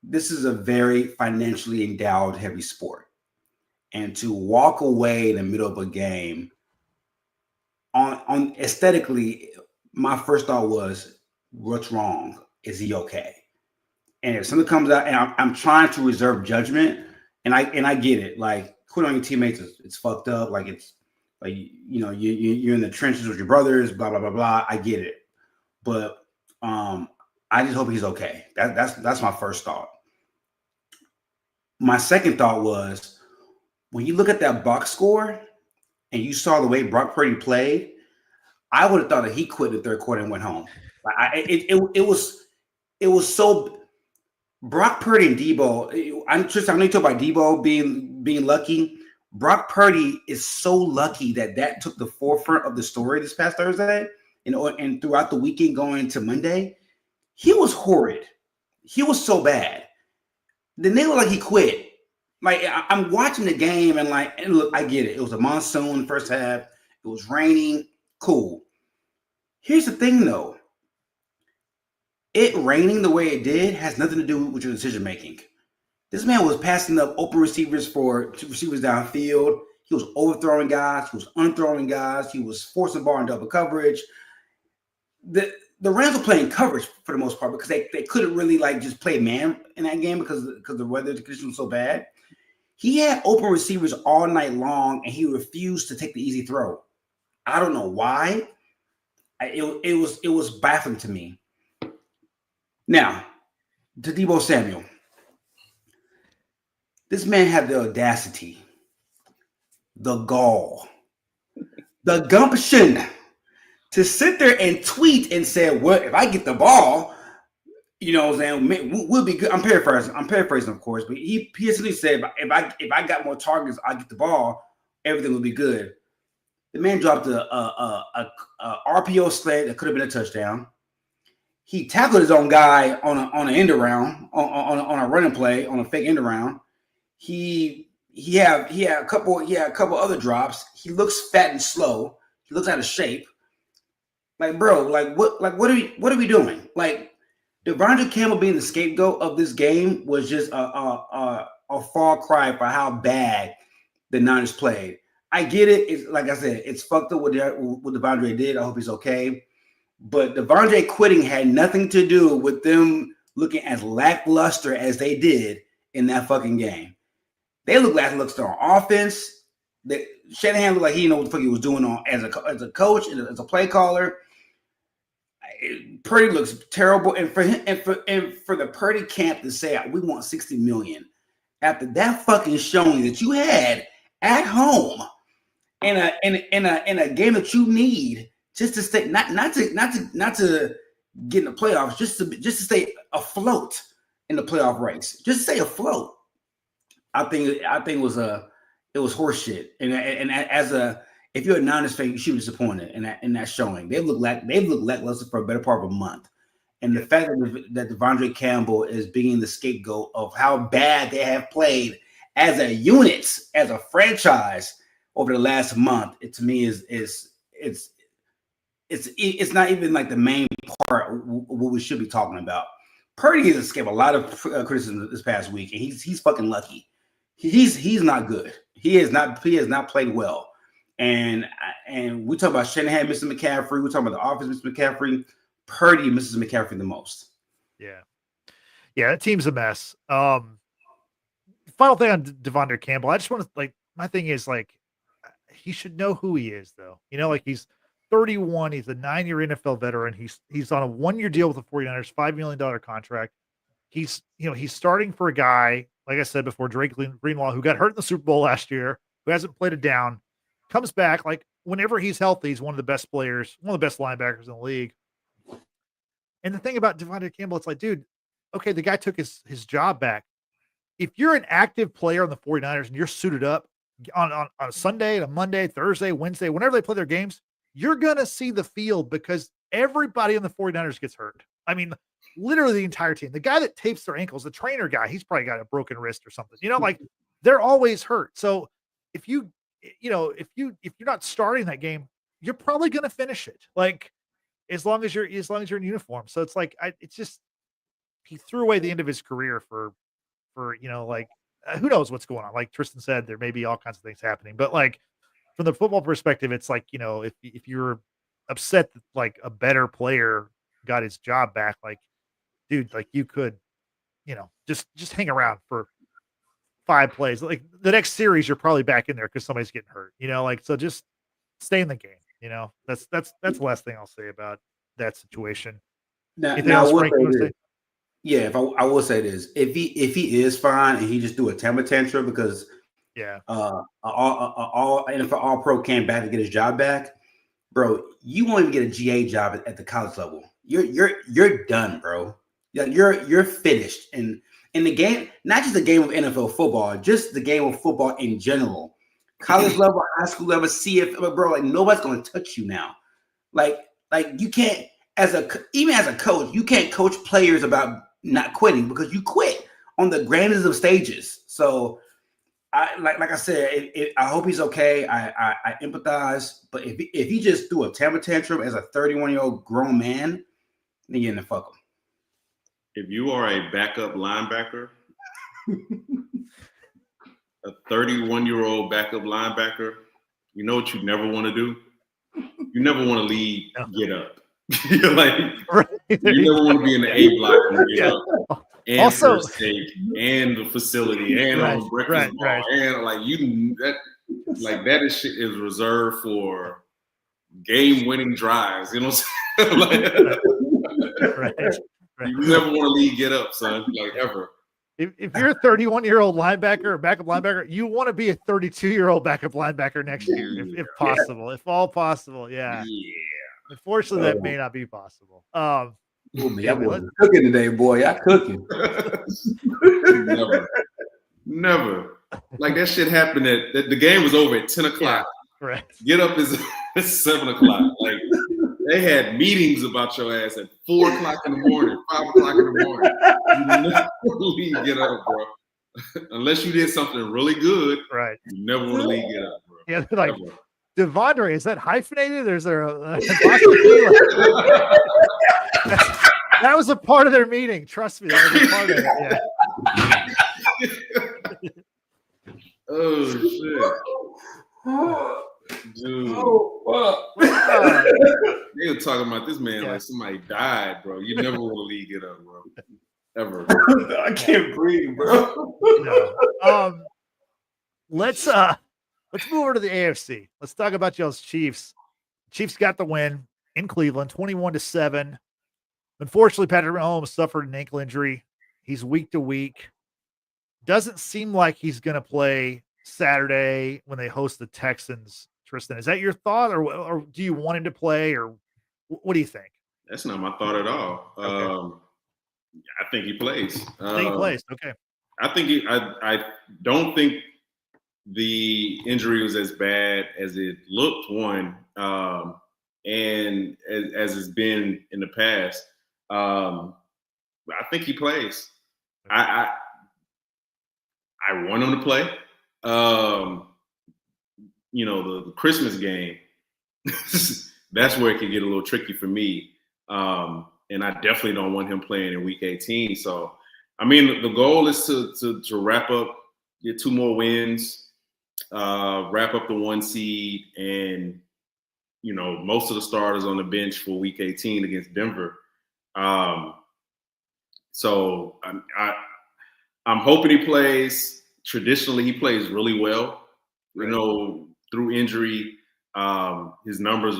this is a very financially endowed heavy sport. And to walk away in the middle of a game on aesthetically, my first thought was, what's wrong? Is he okay? And if something comes out, and I'm trying to reserve judgment, and I get it. Like quit on your teammates, it's fucked up. Like it's like you're in the trenches with your brothers, blah blah blah blah. I get it, but I just hope he's okay. That's my first thought. My second thought was when you look at that box score and you saw the way Brock Purdy played, I would have thought that he quit the third quarter and went home. Like it was so. Brock Purdy and Debo. I know you talk about Debo being lucky. Brock Purdy is so lucky that took the forefront of the story this past Thursday, and throughout the weekend going to Monday, he was horrid. He was so bad. The nigga looked like he quit. Like I'm watching the game and look, I get it. It was a monsoon in the first half. It was raining. Cool. Here's the thing though. It raining the way it did has nothing to do with your decision making. This man was passing up open receivers for receivers downfield. He was overthrowing guys. He was unthrowing guys. He was forcing the ball in double coverage. The Rams were playing coverage for the most part because they couldn't really just play man in that game because the weather conditions were so bad. He had open receivers all night long and he refused to take the easy throw. I don't know why. It was baffling to me. Now, to Deebo Samuel, this man had the audacity, the gall, the gumption to sit there and tweet and say, "Well, if I get the ball, what I'm saying, we'll be good." I'm paraphrasing, of course, but he essentially said, "If I got more targets, I get the ball, everything will be good." The man dropped a RPO sled that could have been a touchdown. He tackled his own guy on an end around, on a running play, on a fake end around. He had a couple other drops. He looks fat and slow. He looks out of shape. Like, bro, what are we doing? Like, Devondre Campbell being the scapegoat of this game was just a far cry for how bad the Niners played. I get it. It's like I said, it's fucked up what Devondre did. I hope he's okay. But Devondre quitting had nothing to do with them looking as lackluster as they did in that fucking game. They looked lackluster on offense. Shanahan looked like he didn't know what the fuck he was doing as a coach and as a play caller. Purdy looks terrible, and for him and for the Purdy camp to say we want $60 million after that fucking showing that you had at home in a game that you need. Just to stay, not to get in the playoffs, just to stay afloat in the playoff race, just to stay afloat. I think it was horseshit. And if you're a Niners fan, you should be disappointed in that showing. They've looked lackluster for a better part of a month. And the fact that Devondre Campbell is being the scapegoat of how bad they have played as a unit, as a franchise over the last month, it to me it's not even like the main part of what we should be talking about. Purdy has escaped a lot of criticism this past week, and he's fucking lucky. He's not good. He has not played well. And we talk about Shanahan missing McCaffrey. We talk about the offense missing McCaffrey. Purdy misses McCaffrey the most. Yeah, that team's a mess. Final thing on Devondre Campbell. I just want to my thing is he should know who he is though. He's 31. He's a 9-year NFL veteran. He's on a 1-year deal with the 49ers, $5 million contract. He's starting for a guy, like I said before, Drake Greenlaw, who got hurt in the Super Bowl last year, who hasn't played it down, comes back. Whenever he's healthy, he's one of the best players, one of the best linebackers in the league. And the thing about Devondre Campbell, it's dude, okay, the guy took his job back. If you're an active player on the 49ers and you're suited up on a Sunday, a Monday, Thursday, Wednesday, whenever they play their games, you're going to see the field because everybody in the 49ers gets hurt. I mean, literally the entire team. The guy that tapes their ankles, the trainer guy, he's probably got a broken wrist or something. Like they're always hurt. So if you're not starting that game, you're probably going to finish it. Like as long as you're in uniform. So it's like it's just he threw away the end of his career for who knows what's going on. Like Tristan said, there may be all kinds of things happening, but like from the football perspective, it's like, if you're upset that like a better player got his job back, like, dude, like you could, just hang around for 5 plays. Like the next series, you're probably back in there because somebody's getting hurt, so just stay in the game. That's the last thing I'll say about that situation. Anything else, Frank, you want to say? Yeah, if I will say this, if he is fine and he just do a temper tantrum because all NFL All Pro came back to get his job back, bro, you won't even get a GA job at the college level. You're done, bro. You're finished. And in the game, not just the game of NFL football, just the game of football in general, college level, high school level, CFL, bro, like nobody's gonna touch you now. Like you can't, even as a coach, you can't coach players about not quitting because you quit on the grandest of stages. So I said, I hope he's okay. I empathize, but if he just threw a temper tantrum as a 31-year-old grown man, then you're in the fuck him. If you are a backup linebacker, a 31-year-old backup linebacker, you know what you never want to do? You never want to lead, get up. You're like, you never want to be in the A block and get up. And also, first aid, and the facility, and on breakfast ball, and like that is reserved for game-winning drives. You know what I'm saying? Right. You never want to lead get up, son. Like ever. If you're a 31-year-old linebacker or backup linebacker, you want to be a 32-year-old backup linebacker next year, if possible, if all possible. Yeah. Unfortunately, that may not be possible. I'm cooking today, boy. I'm cooking. Never. Like that shit happened the game was over at 10 o'clock. Yeah, right. Get up is 7 o'clock. Like they had meetings about your ass at 4 o'clock in the morning, 5 o'clock in the morning. You never leave get up, bro. Unless you did something really good, right? You never want to leave get up, bro. Yeah, like never. Devondre, is that hyphenated or is there that was a part of their meeting. Trust me, that was a part of it. Yeah. Oh shit. Dude. They were talking about this man like somebody died, bro. You never want to leave get up, bro. Ever. I can't breathe, bro. No. Let's move over to the AFC. Let's talk about y'all's Chiefs. Chiefs got the win in Cleveland, 21-7. Unfortunately, Patrick Mahomes suffered an ankle injury. He's week to week. Doesn't seem like he's going to play Saturday when they host the Texans. Tristan, is that your thought, or do you want him to play, or what do you think? That's not my thought at all. Okay. I think he plays. I think he plays. Okay. I don't think the injury was as bad as it looked. And as it's been in the past, I think he plays. I want him to play. The Christmas game, that's where it can get a little tricky for me. And I definitely don't want him playing in week 18. So, I mean, the goal is to wrap up, get 2 more wins, wrap up the 1 seed, and, most of the starters on the bench for week 18 against Denver. So I'm hoping he plays. Traditionally, he plays really well. Right. Through injury, his numbers,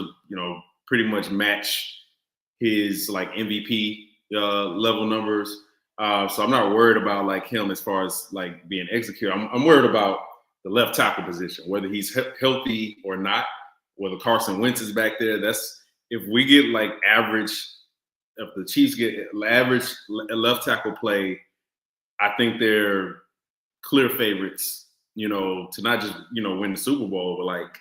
pretty much match his like MVP level numbers. So I'm not worried about like him as far as like being executed. I'm worried about the left tackle position, whether he's healthy or not, whether Carson Wentz is back there. That's if we get like average, if the Chiefs get average left tackle play, I think they're clear favorites, to not just, win the Super Bowl, but like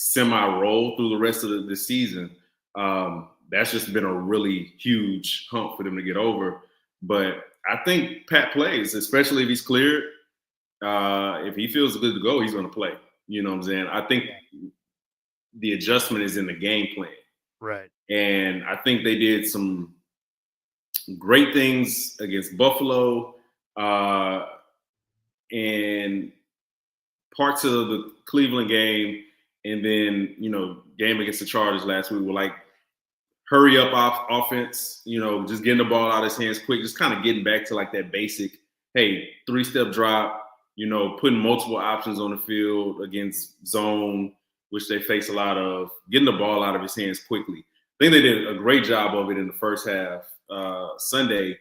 semi-roll through the rest of the season. That's just been a really huge hump for them to get over. But I think Pat plays, especially if he's cleared. If he feels good to go, he's going to play. You know what I'm saying? I think the adjustment is in the game plan. Right. And I think they did some great things against Buffalo and parts of the Cleveland game. And then, game against the Chargers last week were like hurry up offense, just getting the ball out of his hands quick, just kind of getting back to like that basic, hey, 3-step drop, putting multiple options on the field against zone, which they face a lot of, getting the ball out of his hands quickly. I think they did a great job of it in the first half. Sunday,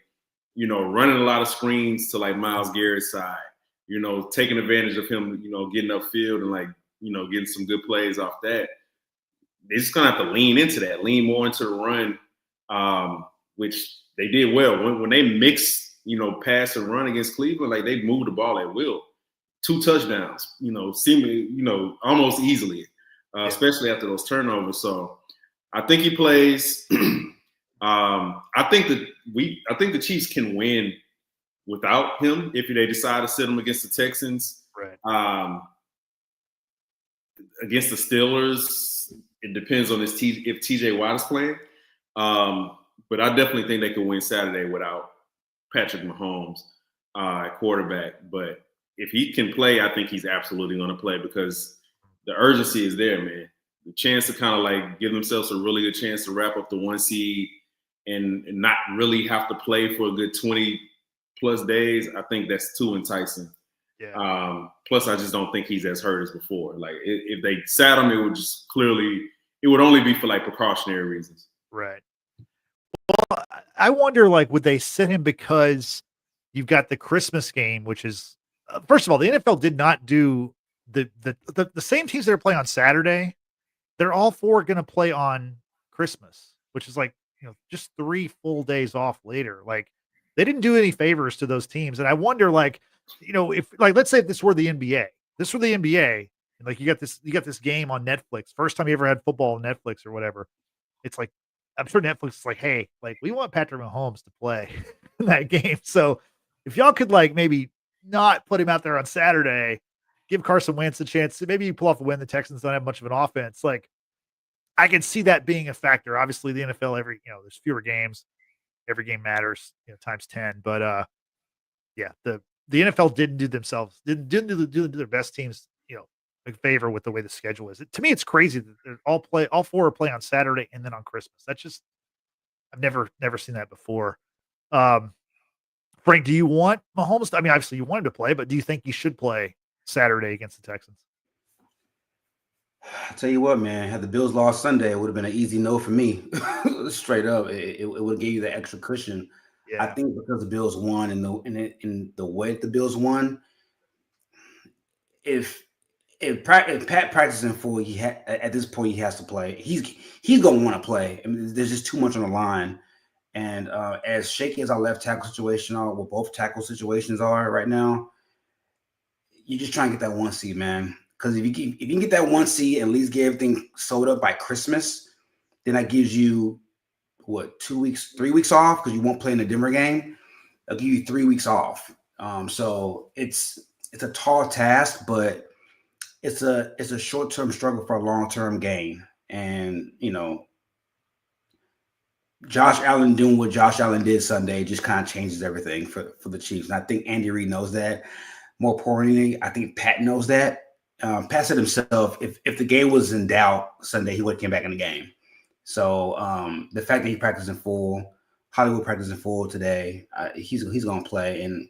running a lot of screens to like Myles Garrett's side, taking advantage of him, getting upfield and like, getting some good plays off that. They're just gonna have to lean into that, lean more into the run, which they did well. When they mix, pass and run against Cleveland, like they moved the ball at will. 2 touchdowns, seemingly, almost easily, especially after those turnovers. So I think he plays. I think the Chiefs can win without him if they decide to sit him against the Texans. Right. Against the Steelers, it depends on if TJ Watt is playing. But I definitely think they could win Saturday without Patrick Mahomes at quarterback. But if he can play, I think he's absolutely going to play because the urgency is there, man. The chance to kind of like give themselves a really good chance to wrap up the 1 seed and not really have to play for a good 20 plus days, I think that's too enticing. Yeah. Plus, I just don't think he's as hurt as before. Like if they sat him, it would only be for like precautionary reasons. Right. Well, I wonder, like, would they sit him because you've got the Christmas game, which is first of all, the NFL did not do the same teams that are playing on Saturday. They're all 4 going to play on Christmas, which is like, just 3 full days off later. Like they didn't do any favors to those teams. And I wonder, like, if like, let's say if this were the NBA, and like you got this game on Netflix, first time you ever had football on Netflix or whatever. It's like, I'm sure Netflix is like, hey, like we want Patrick Mahomes to play in that game. So if y'all could like maybe not put him out there on Saturday, give Carson Wentz a chance to maybe you pull off a win. The Texans don't have much of an offense. Like I can see that being a factor. Obviously the NFL, there's fewer games, every game matters, times 10, but yeah, the NFL didn't do do their best teams, a favor with the way the schedule is. To me, it's crazy that all 4 are playing on Saturday and then on Christmas. That's just, I've never seen that before. Frank, do you want Mahomes? I mean, obviously you want him to play, but do you think he should play Saturday against the Texans? I'll tell you what, man, had the Bills lost Sunday, it would have been an easy no for me. Straight up. It would have gave you the extra cushion. Yeah. I think because the Bills won and the way that the Bills won, if Pat practicing full, at this point he has to play. He's gonna want to play. I mean, there's just too much on the line. And as shaky as our left tackle situation are, what both tackle situations are right now, you just try and get that 1 seed, man. Because if you can get that 1 seed and at least get everything sold up by Christmas, then that gives you 2 weeks, 3 weeks off because you won't play in the Denver game. They'll give you 3 weeks off. So it's a tall task, but it's a short-term struggle for a long-term gain. And Josh Allen doing what Josh Allen did Sunday just kind of changes everything for the Chiefs. And I think Andy Reid knows that. More importantly, I think Pat knows that. Pat said himself, if the game was in doubt Sunday, he would have came back in the game. So the fact that he practiced in full, Hollywood practiced in full today, he's going to play, and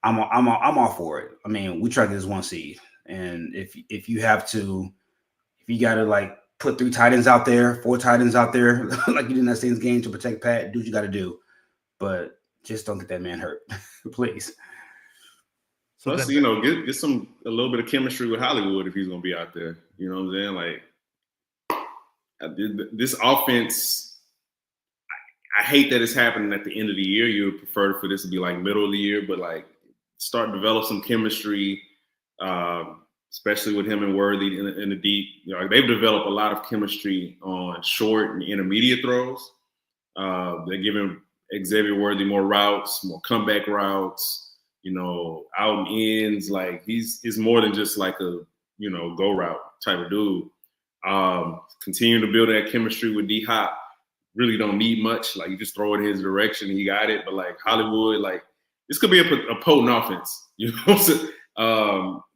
I'm all for it. I mean, we try to get this 1 seed, and if you got to like put 3 tight ends out there, 4 tight ends out there, like you did in that Saints game to protect Pat, do what you got to do, but just don't get that man hurt, please. So plus, get a little bit of chemistry with Hollywood if he's going to be out there. You know what I'm saying? Like, this offense, I hate that it's happening at the end of the year. You would prefer for this to be like middle of the year, but like start to develop some chemistry, especially with him and Worthy in the deep. They've developed a lot of chemistry on short and intermediate throws. They're giving Xavier Worthy more routes, more comeback routes, out and ends. Like he's more than just like a, go route type of dude. Continuing to build that chemistry with D Hop. Really don't need much. Like you just throw it in his direction and he got it. But like Hollywood, like this could be a potent offense,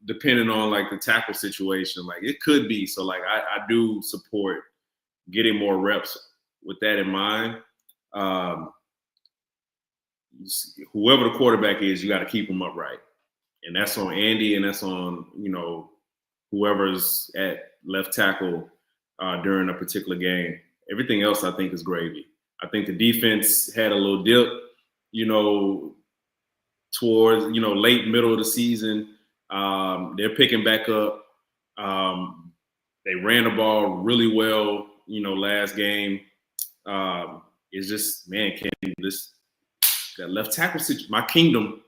depending on like the tackle situation. Like it could be. So like I do support getting more reps with that in mind. Whoever the quarterback is, you got to keep them upright. And that's on Andy and that's on, whoever's at left tackle during a particular game. Everything else, I think, is gravy. I think the defense had a little dip, towards, late middle of the season. They're picking back up. They ran the ball really well, last game. It's just, man, that left tackle situation, my kingdom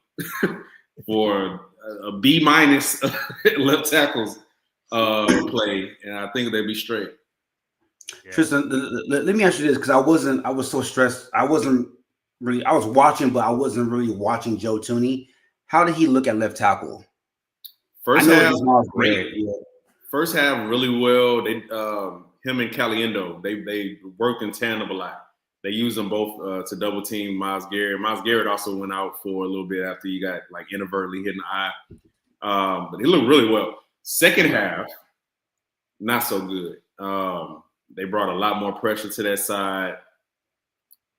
for a B- left tackles play, and I think they'd be straight. Yeah. Tristan, let me ask you this, because I was so stressed. I was watching, but I wasn't really watching Joe Thuney. How did he look at left tackle? First half, great. Yeah. First half, really well. They, him and Caliendo, they worked in tandem a lot. They used them both to double team Myles Garrett. Myles Garrett also went out for a little bit after he got like inadvertently hit in the eye. But he looked really well. Second half, not so good. They brought a lot more pressure to that side.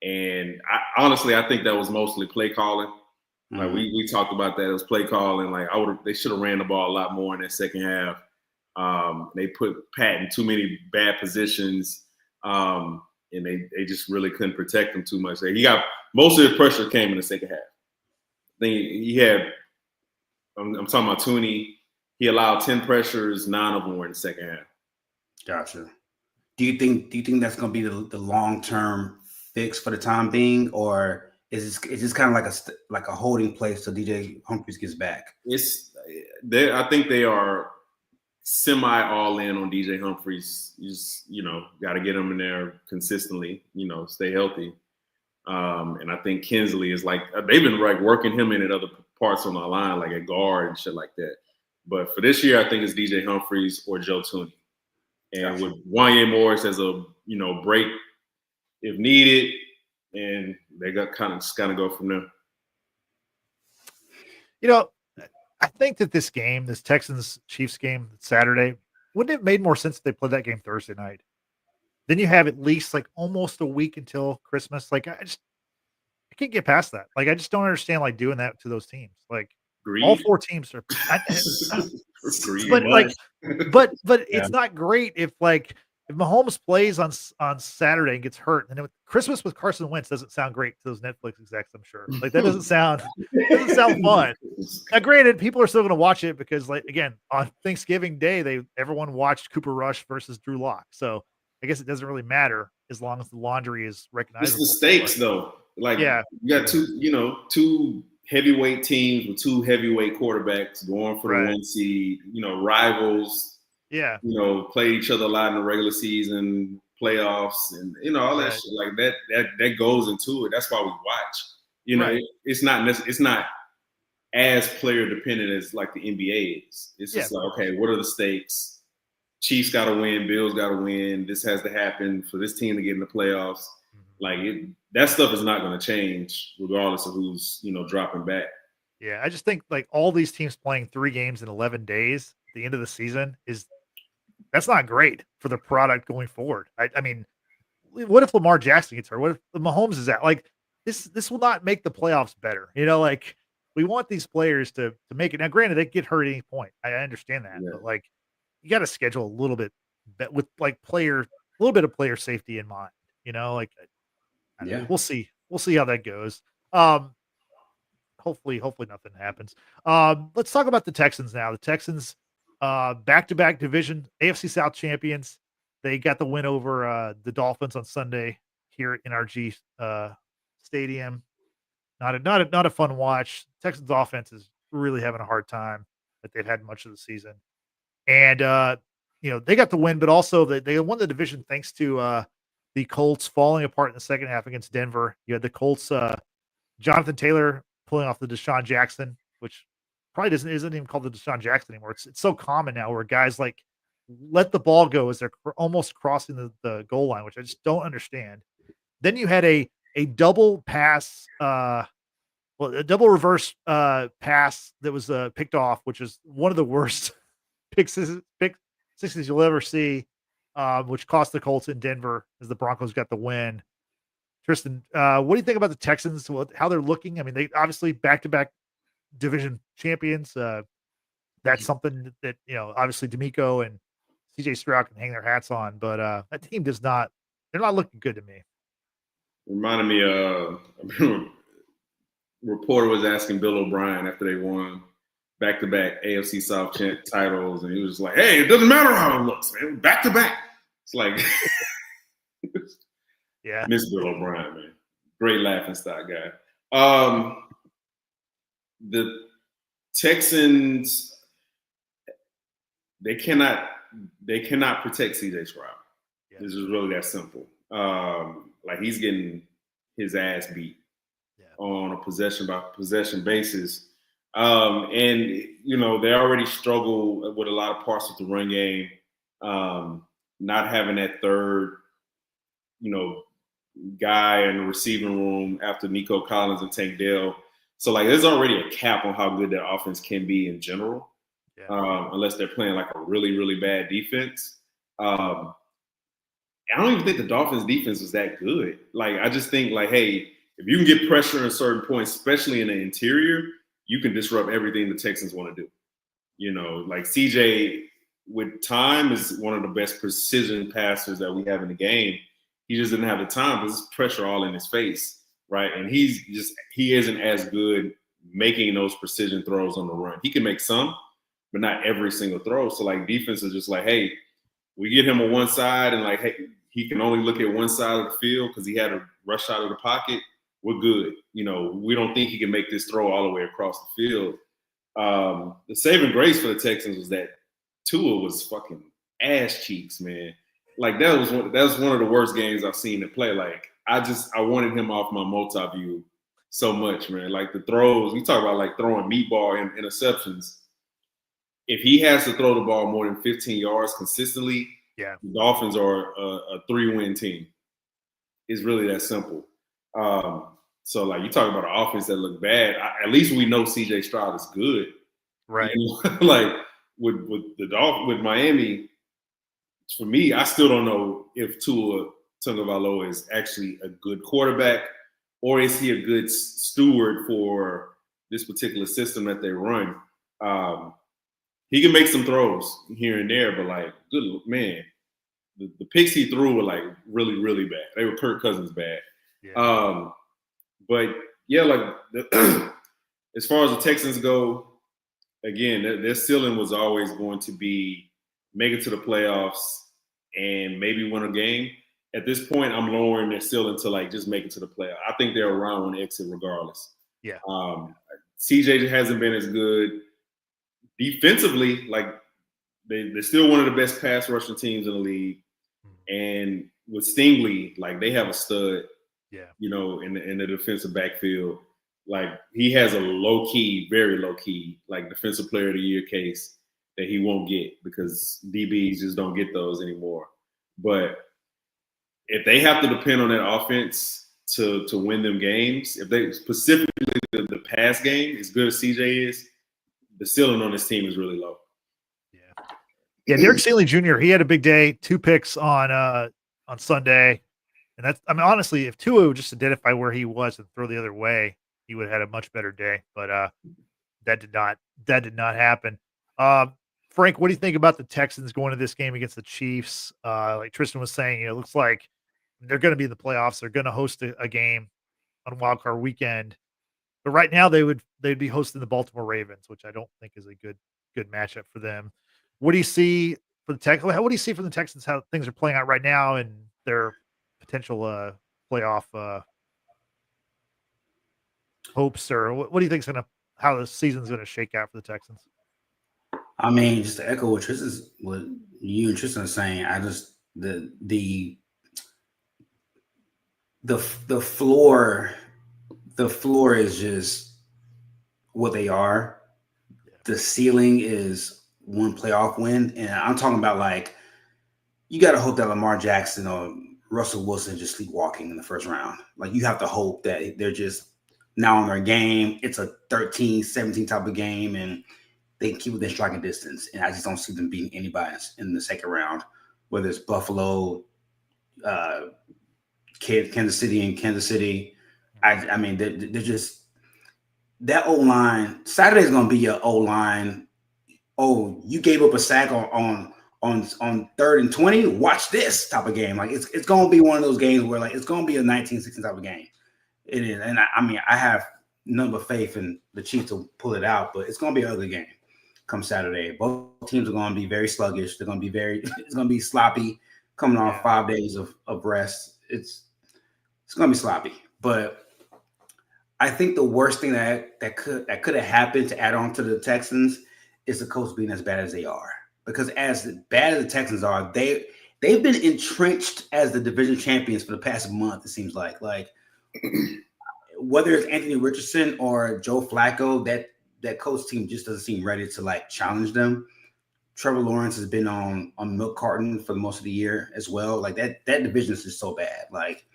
And honestly, I think that was mostly play calling. Mm-hmm. Like we talked about that. It was play calling. Like they should have ran the ball a lot more in that second half. They put Pat in too many bad positions. And they just really couldn't protect him too much. He got most of the pressure came in the second half. I think he had. I'm talking about Thuney. He allowed 10 pressures, 9 of them were in the second half. Gotcha. Do you think that's going to be the long-term fix for the time being, or is this kind of like a holding place till DJ Humphries gets back? I think they are semi all in on DJ Humphries. You just, got to get him in there consistently, stay healthy. And I think Kinsley is like, they've been like working him in at other parts on the line, like at guard and shit like that. But for this year, I think it's DJ Humphries or Joe Thuney. And with Wanye Morris as a, break if needed, and they got kind of go from there. I think that this Texans-Chiefs game Saturday, wouldn't it have made more sense if they played that game Thursday night? Then you have at least like almost a week until Christmas. Like I can't get past that. Like I just don't understand like doing that to those teams. Like Greed. All 4 teams are but it's not great if Mahomes plays on Saturday and gets hurt, and then Christmas with Carson Wentz doesn't sound great to those Netflix execs, I'm sure. Like that doesn't sound fun. Now, granted, people are still going to watch it because, like, again, on Thanksgiving Day, everyone watched Cooper Rush versus Drew Lock. So I guess it doesn't really matter as long as the laundry is recognizable. It's the stakes, though. Like, you got two heavyweight teams with 2 heavyweight quarterbacks going for the 1 seed. Rivals. Yeah. Play each other a lot in the regular season, playoffs, and all that shit. Like that goes into it. That's why we watch. It's not as player dependent as like the NBA is. It's just like, okay, what are the stakes? Chiefs got to win, Bills got to win. This has to happen for this team to get in the playoffs. Like that stuff is not going to change regardless of who's dropping back. Yeah, I just think like all these teams playing 3 games in 11 days at the end of the season that's not great for the product going forward. I mean, what if Lamar Jackson gets hurt? What if Mahomes is out? Like this will not make the playoffs better. Like we want these players to make it. Now, granted, they get hurt at any point. I understand that, but like you got to schedule a little bit with like a little bit of player safety in mind. We'll see. We'll see how that goes. Hopefully nothing happens. Let's talk about the Texans now. The Texans. Back-to-back division AFC South champions. They got the win over the Dolphins on Sunday here at NRG Stadium. Not a fun watch. Texans offense is really having a hard time that they've had much of the season. And they got the win, but also they won the division thanks to the Colts falling apart in the second half against Denver. You had the Colts, Jonathan Taylor pulling off the Deshaun Jackson, which probably isn't even called the Deshaun Jackson anymore. It's so common now where guys like let the ball go as they're almost crossing the goal line, which I just don't understand. Then you had a double pass, a double reverse pass that was picked off, which is one of the worst pick sixes you'll ever see, which cost the Colts in Denver as the Broncos got the win. Tristan, what do you think about the Texans? How they're looking? I mean, they obviously back-to-back division champions. That's something that obviously D'Amico and CJ Stroud can hang their hats on, but that team does not. They're not looking good to me. Reminded me of reporter was asking Bill O'Brien after they won back-to-back AFC South titles, and he was like, "Hey, it doesn't matter how it looks, man. Back-to-back." It's like, yeah, miss Bill O'Brien, man. Great laughing stock guy. The Texans, they cannot protect CJ Stroud. Yeah. This is really that simple. Like he's getting his ass beat on a possession by possession basis. And they already struggle with a lot of parts of the run game. Not having that third, guy in the receiving room after Nico Collins and Tank Dell. So like there's already a cap on how good that offense can be in general. Yeah. Unless they're playing like a really, really bad defense. I don't even think the Dolphins defense was that good. Like, I just think like, hey, if you can get pressure in certain points, especially in the interior, you can disrupt everything the Texans want to do. Like CJ with time is one of the best precision passers that we have in the game. He just didn't have the time because there's pressure all in his face, right? And he isn't as good making those precision throws on the run. He can make some, but not every single throw. So like defense is just like, hey, we get him on one side and like, hey, he can only look at one side of the field because he had to rush out of the pocket. We're good. We don't think he can make this throw all the way across the field. The saving grace for the Texans was that Tua was fucking ass cheeks, man. Like that was one of the worst games I've seen him play. Like I wanted him off my multi-view so much, man. Like the throws, we talk about like throwing meatball and interceptions. If he has to throw the ball more than 15 yards consistently, the Dolphins are a 3-win team. It's really that simple. So, like, you talk about an offense that look bad. At least we know C.J. Stroud is good, right? Like with Miami, for me, I still don't know if Tua Tagovailoa is actually a good quarterback or is he a good steward for this particular system that they run. He can make some throws here and there, but like, good man, the picks he threw were like really, really bad. They were Kirk Cousins bad. Yeah. But yeah, like as far as the Texans go, again, their ceiling was always going to be make it to the playoffs and maybe win a game. At this point, I'm lowering their ceiling to like just make it to the playoffs. I think they're around when they exit regardless. Yeah. CJ hasn't been as good. Defensively, like they're still one of the best pass rushing teams in the league. And with Stingley, like they have a stud, in the defensive backfield. Like he has a low key, very low key, like defensive player of the year case that he won't get because DBs just don't get those anymore. But if they have to depend on that offense to win them games, if they specifically the pass game, as good as CJ is, the ceiling on this team is really low. Yeah, Derek Stingley Jr., he had a big day, 2 picks on Sunday. And that's, I mean, honestly, if Tua would just identify where he was and throw the other way, he would have had a much better day. But that did not happen. Frank, what do you think about the Texans going to this game against the Chiefs? Like Tristan was saying, it looks like they're going to be in the playoffs. They're going to host a game on Wild Card Weekend. But right now they'd be hosting the Baltimore Ravens, which I don't think is a good matchup for them. What do you see for the Texans? What do you see from the Texans? How things are playing out right now and their potential playoff hopes, or what do you think how the season's going to shake out for the Texans? I mean, just to echo what you and Tristan are saying, I just the floor is just what they are. The ceiling is one playoff win, and I'm talking about like you got to hope that Lamar Jackson or Russell Wilson just sleepwalking in the first round. Like you have to hope that they're just now on their game. It's a 13-17 type of game, and they can keep within striking distance. And I just don't see them beating anybody in the second round, whether it's Buffalo, Kansas City. I mean, they're just that O line. Saturday's going to be your O line. Oh, you gave up a sack on 3rd and 20. Watch this type of game. Like it's going to be one of those games where like it's going to be a 19-16 type of game. It is, and I mean I have none but faith in the Chiefs to pull it out, but it's going to be an ugly game come Saturday. Both teams are going to be very sluggish. They're going to be it's going to be sloppy coming off 5 days of rest. It's going to be sloppy, but I think the worst thing that could have happened to add on to the Texans is the Colts being as bad as they are. Because as bad as the Texans are, they've been entrenched as the division champions for the past month. It seems like whether it's Anthony Richardson or Joe Flacco, that Colts team just doesn't seem ready to like challenge them. Trevor Lawrence has been on milk carton for most of the year as well. Like that division is just so bad. Like,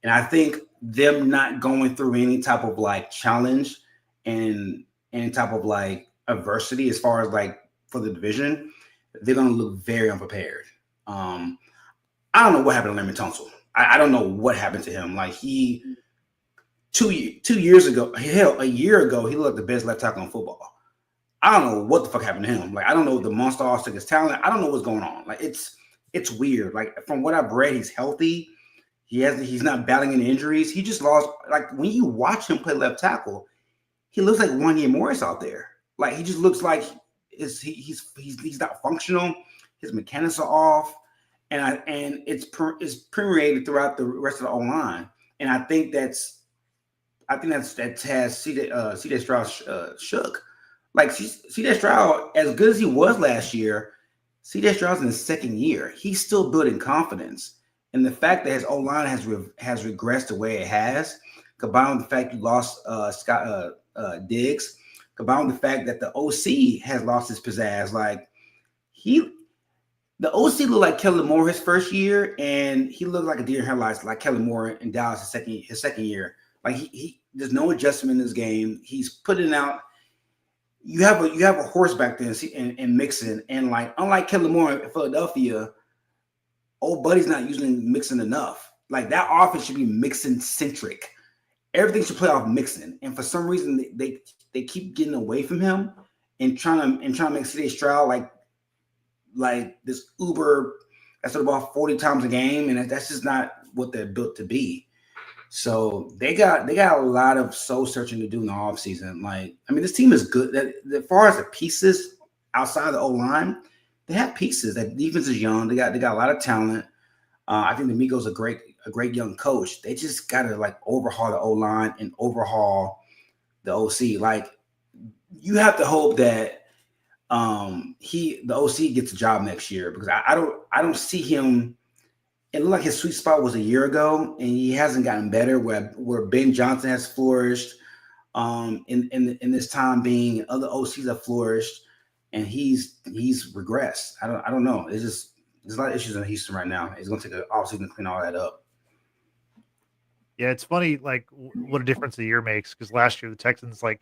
and I think them not going through any type of like challenge and any type of like adversity as far as like for the division, they're going to look very unprepared. I don't know what happened to Larry Tunsil. I don't know what happened to him. Like he 2 years ago, hell, a year ago, he looked the best left tackle in football. I don't know what the fuck happened to him. Like I don't know if the monster took his talent. I don't know what's going on. Like it's weird. Like from what I've read, he's healthy. He's not battling any injuries. He just lost. Like when you watch him play left tackle, he looks like Wanya Morris out there. Like he just looks like he's not functional. His mechanics are off, and it's permeated throughout the rest of the O line. And I think that has C.J. Stroud shook. Like C.J. Stroud, as good as he was last year, C.J. Stroud's in his second year. He's still building confidence, and the fact that his O line has regressed the way it has, combined with the fact you lost Scott Diggs, combined with the fact that the OC has lost his pizzazz. Like the OC looked like Kellen Moore his first year, and he looked like a deer in headlights like Kellen Moore in Dallas his second year. Like he there's no adjustment in this game. He's putting out. You have a horse back there and Mixon, and like unlike Kellen Moore in Philadelphia, old buddy's not using Mixon enough. Like that offense should be Mixon centric. Everything should play off Mixon, and for some reason they keep getting away from him and trying to make C.J. Stroud like this Uber that's about 40 times a game, and that's just not what they're built to be. So they got a lot of soul searching to do in the offseason. Like, I mean, this team is good. As far as the pieces outside the O-line, they have pieces. That defense is young. They got a lot of talent. I think D'Amico's a great young coach. They just got to like overhaul the O-line and overhaul the OC. Like, you have to hope that the OC gets a job next year, because I don't see him. It looked like his sweet spot was a year ago, and he hasn't gotten better. Where Ben Johnson has flourished in this time being, other OCs have flourished, and he's regressed. I don't know. It's just there's a lot of issues in Houston right now. It's going to take an offseason to clean all that up. Yeah, it's funny, like what a difference a year makes, because last year the Texans like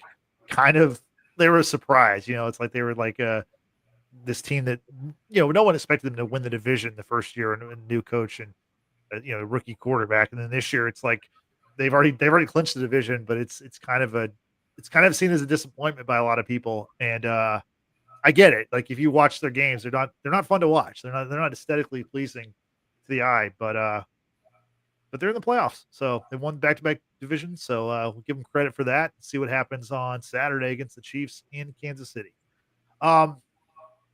kind of they were a surprise. You know, it's like they were like this team that, you know, no one expected them to win the division the first year, and a new coach and rookie quarterback. And then this year it's like they've already clinched the division, but it's kind of seen as a disappointment by a lot of people. And I get it. Like if you watch their games, they're not fun to watch. They're not aesthetically pleasing to the eye, but they're in the playoffs. So they won back-to-back divisions. So we'll give them credit for that. See what happens on Saturday against the Chiefs in Kansas City.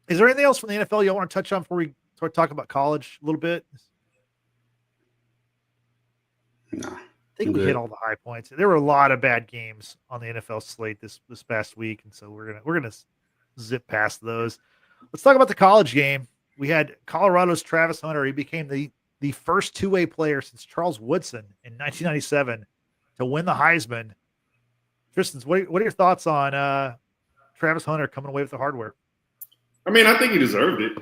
Is there anything else from the NFL you want to touch on before we talk about college a little bit? No, I think we hit all the high points. There were a lot of bad games on the NFL slate this past week, and so we're gonna zip past those. Let's talk about the college game. We had Colorado's Travis Hunter. He became the first two-way player since Charles Woodson in 1997 to win the Heisman. Tristan, what are your thoughts on Travis Hunter coming away with the hardware? I mean, I think he deserved it.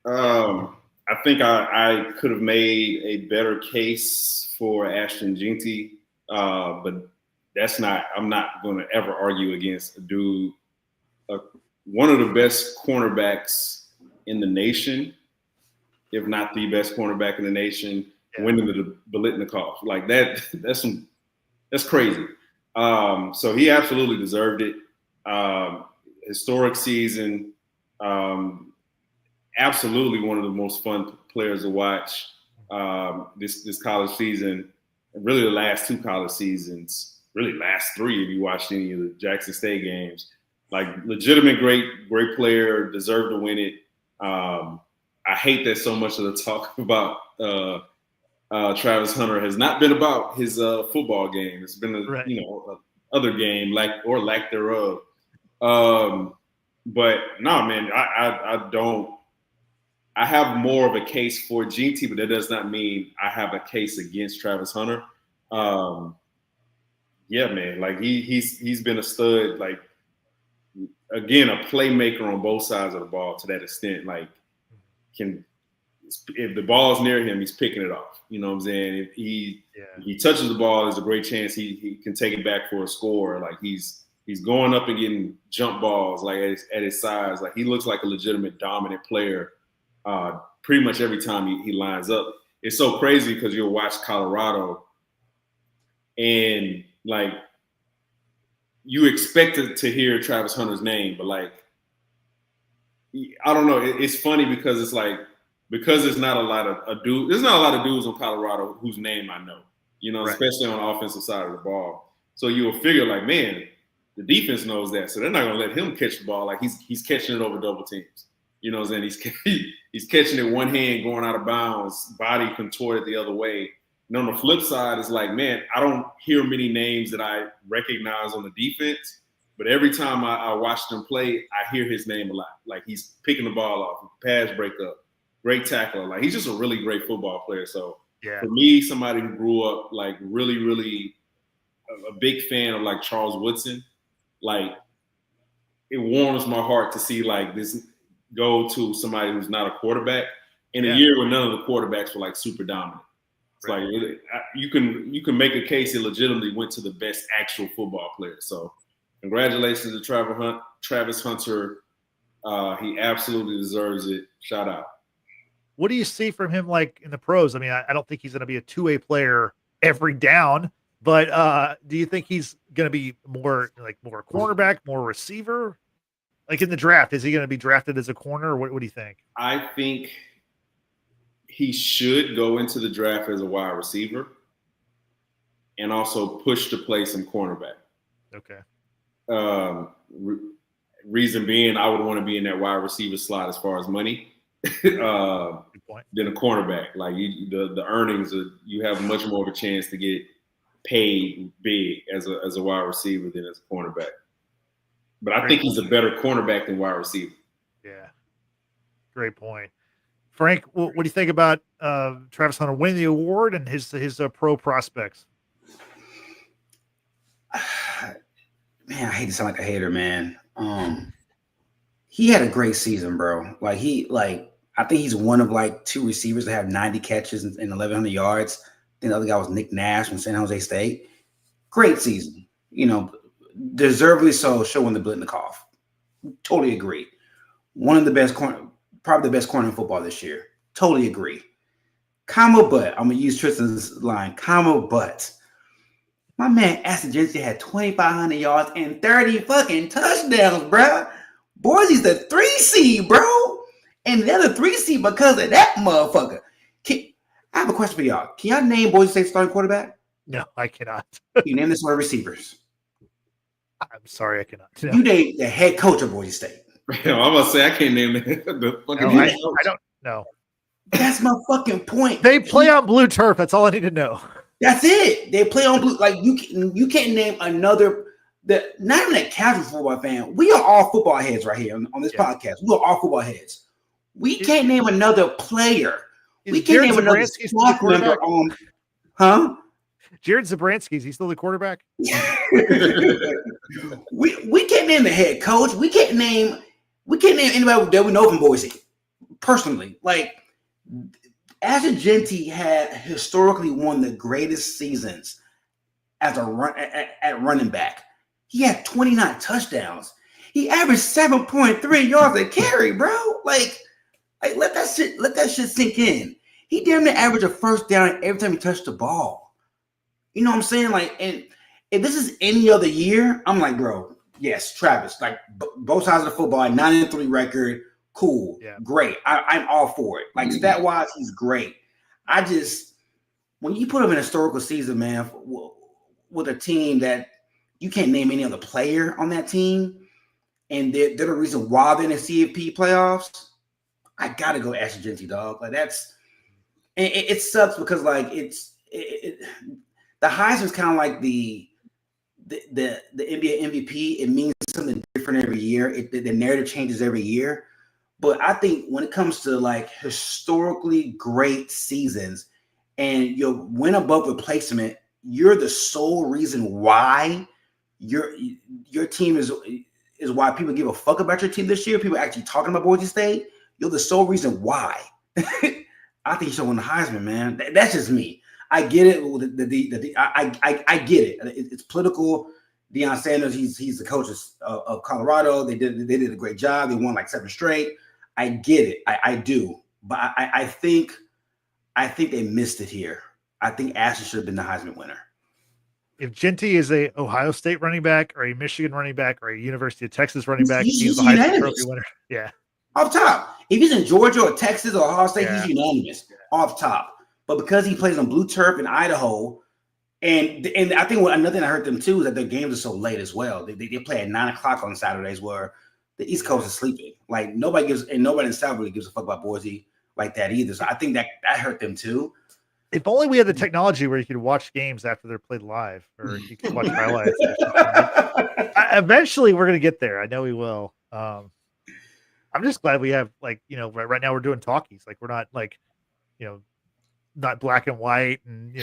I think I could have made a better case for Ashton Jeanty, but I'm not going to ever argue against a dude, one of the best cornerbacks in the nation, if not the best cornerback in the nation, winning the Biletnikoff. Like that's crazy. So he absolutely deserved it. Historic season. Absolutely one of the most fun players to watch this college season, and really the last two college seasons, really last three if you watched any of the Jackson State games. Like legitimate great player, deserved to win it. I hate that so much of the talk about Travis Hunter has not been about his football game. It's been other game lack thereof. But no, man, I don't. I have more of a case for Jeanty, but that does not mean I have a case against Travis Hunter. Yeah, man, like he's been a stud. Like again, a playmaker on both sides of the ball to that extent. Like if the ball's near him, he's picking it off. You know what I'm saying? If he touches the ball, there's a great chance he can take it back for a score. Like he's going up and getting jump balls like at his size. Like he looks like a legitimate dominant player pretty much every time he lines up. It's so crazy because you'll watch Colorado and like you expected to hear Travis Hunter's name, but like I don't know. It's funny because it's like because there's not a lot of dudes on Colorado whose name I know. You know, especially on the offensive side of the ball. So you'll figure like, man, the defense knows that, so they're not gonna let him catch the ball. Like he's catching it over double teams. You know what I'm saying? He's catching it one hand going out of bounds, body contorted the other way. And on the flip side, it's like, man, I don't hear many names that I recognize on the defense, but every time I watch them play, I hear his name a lot. Like he's picking the ball off, pass breakup, great tackler. Like he's just a really great football player. So for me, somebody who grew up like really, really a big fan of like Charles Woodson, like it warms my heart to see like this go to somebody who's not a quarterback in a year where none of the quarterbacks were like super dominant. It's like you can make a case he legitimately went to the best actual football player. So congratulations to Travis Hunter. He absolutely deserves it. Shout out. What do you see from him like in the pros? I mean, I don't think he's going to be a two-way player every down, but do you think he's going to be more cornerback, more receiver? Like in the draft, is he going to be drafted as a corner, or what do you think? I think he should go into the draft as a wide receiver and also push to play some cornerback. Okay. Reason being, I would want to be in that wide receiver slot as far as money than a cornerback. Like the earnings, you have much more of a chance to get paid big as a wide receiver than as a cornerback. But I think he's a better cornerback than wide receiver. Yeah. Great point. Frank, what do you think about Travis Hunter winning the award and his pro prospects? Man, I hate to sound like a hater, man. He had a great season, bro. I think he's one of like two receivers that have 90 catches and 1,100 yards. I think the other guy was Nick Nash from San Jose State. Great season. You know, deservedly so, showing the Biletnikoff. Totally agree. One of the best probably the best corner in football this year. Totally agree. Comma but, I'm going to use Tristan's line, comma but. My man Ashton Jeanty had 2,500 yards and 30 fucking touchdowns, bro. Boise's the 3 seed, bro. And the other 3 seed because of that motherfucker. I have a question for y'all. Can y'all name Boise State's starting quarterback? No, I cannot. You name this wide receivers. I'm sorry, I cannot. No. You name the head coach of Boise State. I'm about to say I can't name the fucking. No, I don't know. That's my fucking point. They play on blue turf. That's all I need to know. That's it. They play on blue. Like you can't name another not even a casual football fan. We are all football heads right here on this podcast. We are all football heads. We can't name another player. We can't name another staff member on, huh? Jared Zabransky, is he still the quarterback? we can't name the head coach. We can't name anybody that we know from Boise. Personally, like Ashton Jeanty had historically one of the greatest seasons as a at running back. He had 29 touchdowns. He averaged 7.3 yards a carry, bro. Like let that shit sink in. He damn near averaged a first down every time he touched the ball. You know what I'm saying? Like, and if this is any other year, I'm like, bro, yes, Travis. Like both sides of the football, 9-3 record, cool, great. I'm all for it. Like stat wise, he's great. I just when you put him in a historical season, man, with a team that you can't name any other player on that team, and they're the reason why they're in the CFP playoffs. I gotta go Ashton Jeanty, dog. Like that's, and it sucks because like the Heisman's kind of like the NBA MVP. It means something different every year. The narrative changes every year. But I think when it comes to like historically great seasons and you win above replacement, you're the sole reason why your team is why people give a fuck about your team this year. People actually talking about Boise State. You're the sole reason why. I think you should win the Heisman, man. That's just me. I get it. I get it. It's political. Deion Sanders, he's the coach of Colorado. They did a great job. They won like 7 straight. I get it. I do. But I think they missed it here. I think Ashton should have been the Heisman winner. If Jeanty is a Ohio State running back or a Michigan running back or a University of Texas running back, he's the Heisman Trophy winner. Yeah. Off top. If he's in Georgia or Texas or Ohio State, he's unanimous. Off top. But because he plays on blue turf in Idaho, and I think another thing I heard them too is that their games are so late as well. They play at 9:00 on Saturdays where the East Coast is sleeping. Like nobody in South really gives a fuck about Boise like that either. So I think that hurt them too. If only we had the technology where you could watch games after they're played live, or you could watch highlights. Eventually, we're gonna get there. I know we will. I'm just glad we have right now we're doing talkies. Like we're not like, not black and white, and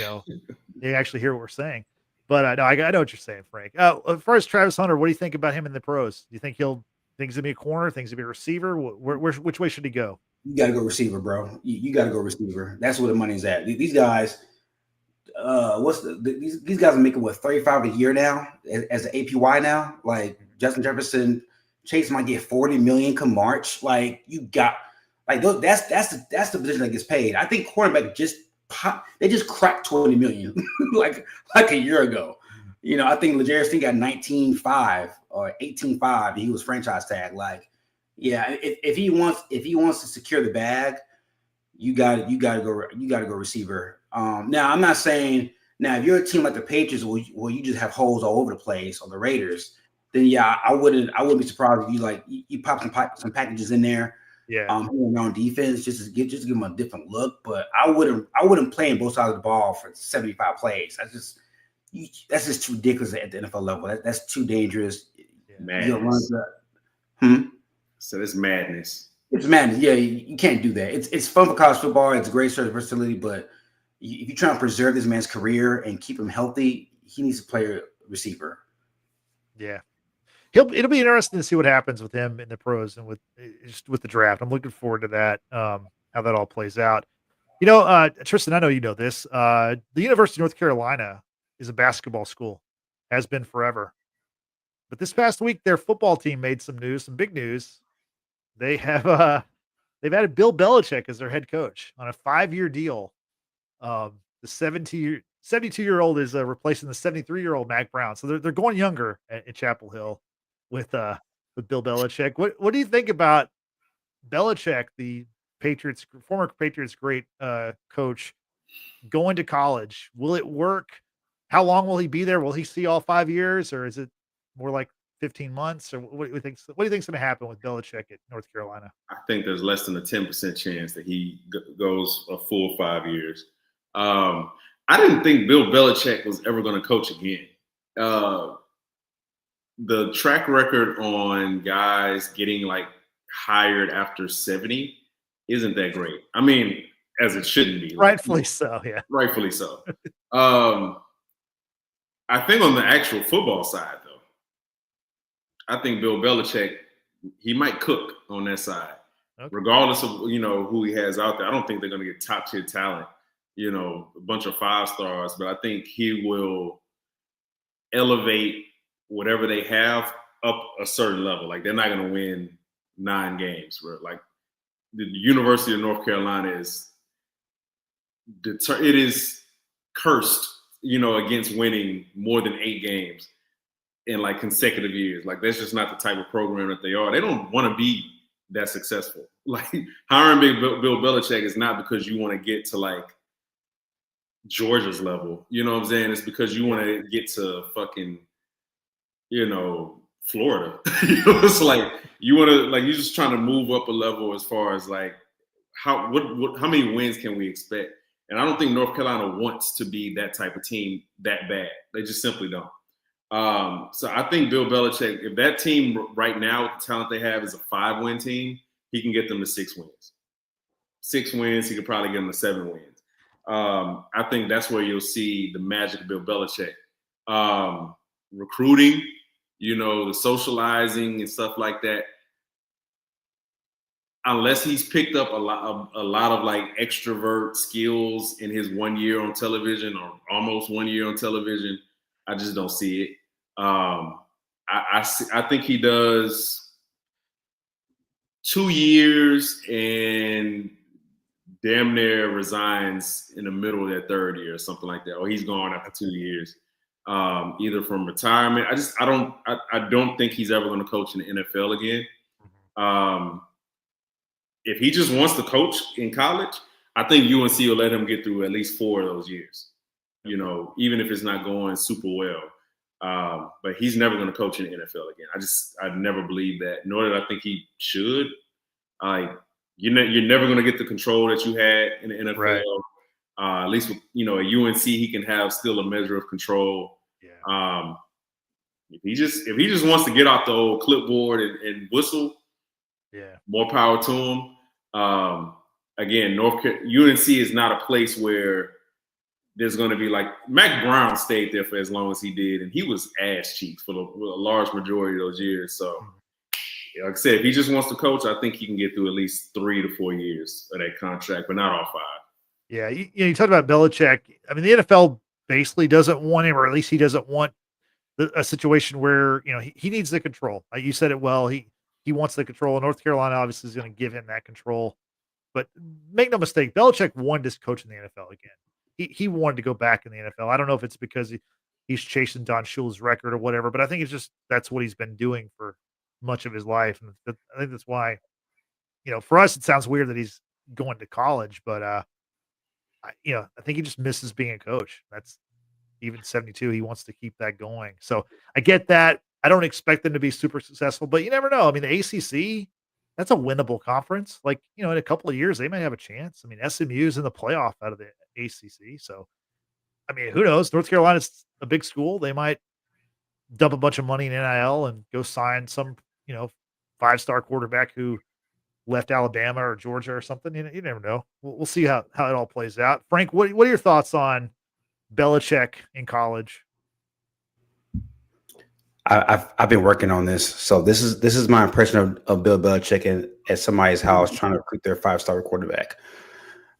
they actually hear what we're saying. But no, I know what you're saying, Frank. As far as Travis Hunter, what do you think about him in the pros? Do you think he's gonna be a corner? Think he's gonna be a receiver? Which way should he go? You got to go receiver, bro. You got to go receiver. That's where the money's at. These guys, these guys are making what, $35 a year now as an APY now. Like Justin Jefferson, Chase might get $40 million come March. Like you got, like that's the position that gets paid. I think cornerback they just cracked $20 million like a year ago. I think L'Jarius Sneed got 19.5 or 18.5. He was franchise tag. Like, yeah, if he wants to secure the bag, you got to go receiver. Now I'm not saying if you're a team like the Patriots where you just have holes all over the place, or the Raiders, then yeah, I wouldn't be surprised if you pop some packages in there. Yeah, on defense just to give them a different look. But I wouldn't play in both sides of the ball for 75 plays. That's just too ridiculous at the NFL level. That's too dangerous. Madness. So it's madness. It's madness. Yeah, you can't do that. It's fun for college football. It's a great sort of versatility, but if you're trying to preserve this man's career and keep him healthy, he needs to play a receiver. Yeah. It'll be interesting to see what happens with him in the pros and with the draft. I'm looking forward to that, how that all plays out. Tristan, I know you know this. The University of North Carolina is a basketball school, has been forever. But this past week, their football team made some big news. They have they've added Bill Belichick as their head coach on a 5-year deal. The 72-year-old is replacing the 73-year-old Mac Brown. So they're going younger at Chapel Hill with Bill Belichick. What do you think about Belichick, the former Patriots great coach, going to college? Will it work? How long will he be there? Will he see all 5 years, or is it more like 15 months? Or what do you think's going to happen with Belichick at North Carolina? I think there's less than a 10% chance that he goes a full 5 years. I didn't think Bill Belichick was ever going to coach again. the track record on guys getting like hired after 70 isn't that great. I mean, as it shouldn't be. Rightfully so, yeah. Rightfully so. I think on the actual football side, though, I think Bill Belichick, he might cook on that side. Okay. Regardless of, who he has out there. I don't think they're going to get top tier talent, a bunch of 5 stars, but I think he will elevate whatever they have up a certain level. Like, they're not going to win 9 games. Like, the University of North Carolina is cursed, against winning more than 8 games in like consecutive years. Like, that's just not the type of program that they are. They don't want to be that successful. Like, hiring Bill Belichick is not because you want to get to like Georgia's level. You know what I'm saying? It's because you want to get to fucking, Florida. It's like you want to, like, you're just trying to move up a level as far as like how many wins can we expect? And I don't think North Carolina wants to be that type of team that bad. They just simply don't. So I think Bill Belichick, if that team right now with the talent they have is a 5-win team, he can get them to 6 wins. 6 wins, he could probably get them to 7 wins. I think that's where you'll see the magic of Bill Belichick. Recruiting, the socializing and stuff like that. Unless he's picked up a lot of like extrovert skills in his 1 year on television or almost 1 year on television, I just don't see it. I think he does 2 years and damn near resigns in the middle of that 3rd year or something like that. Or he's gone after 2 years, either from retirement. I don't think he's ever going to coach in the NFL again. If he just wants to coach in college, I think UNC will let him get through at least 4 of those years, even if it's not going super well. But he's never going to coach in the NFL again. I never believe that, nor did I think he should. You're never going to get the control that you had in the NFL. Right. At least with, at UNC, he can have still a measure of control. Yeah. If he just wants to get off the old clipboard and whistle, yeah, more power to him. Again, UNC is not a place where there's going to be like Mac Brown stayed there for as long as he did, and he was ass cheeks for a large majority of those years. So, like I said, if he just wants to coach, I think he can get through at least 3 to 4 years of that contract, but not all 5. Yeah, you talked about Belichick. I mean, the NFL basically doesn't want him, or at least he doesn't want a situation where he needs the control. You said it well. He wants the control. North Carolina obviously is going to give him that control. But make no mistake, Belichick wanted to coach in the NFL again. He wanted to go back in the NFL. I don't know if it's because he's chasing Don Shula's record or whatever, but I think it's just that's what he's been doing for much of his life. And I think that's why, for us, it sounds weird that he's going to college, but, I think he just misses being a coach. That's even 72. He wants to keep that going. So I get that. I don't expect them to be super successful, but you never know. I mean, the ACC, that's a winnable conference. Like, in a couple of years, they might have a chance. I mean, SMU's in the playoff out of the ACC. So, I mean, who knows? North Carolina's a big school. They might dump a bunch of money in NIL and go sign some, 5-star quarterback who left Alabama or Georgia or something. You never know. We'll see how it all plays out. Frank, what are your thoughts on Belichick in college? I've been working on this. So this is my impression of Bill Belichick at somebody's house trying to recruit their 5-star quarterback.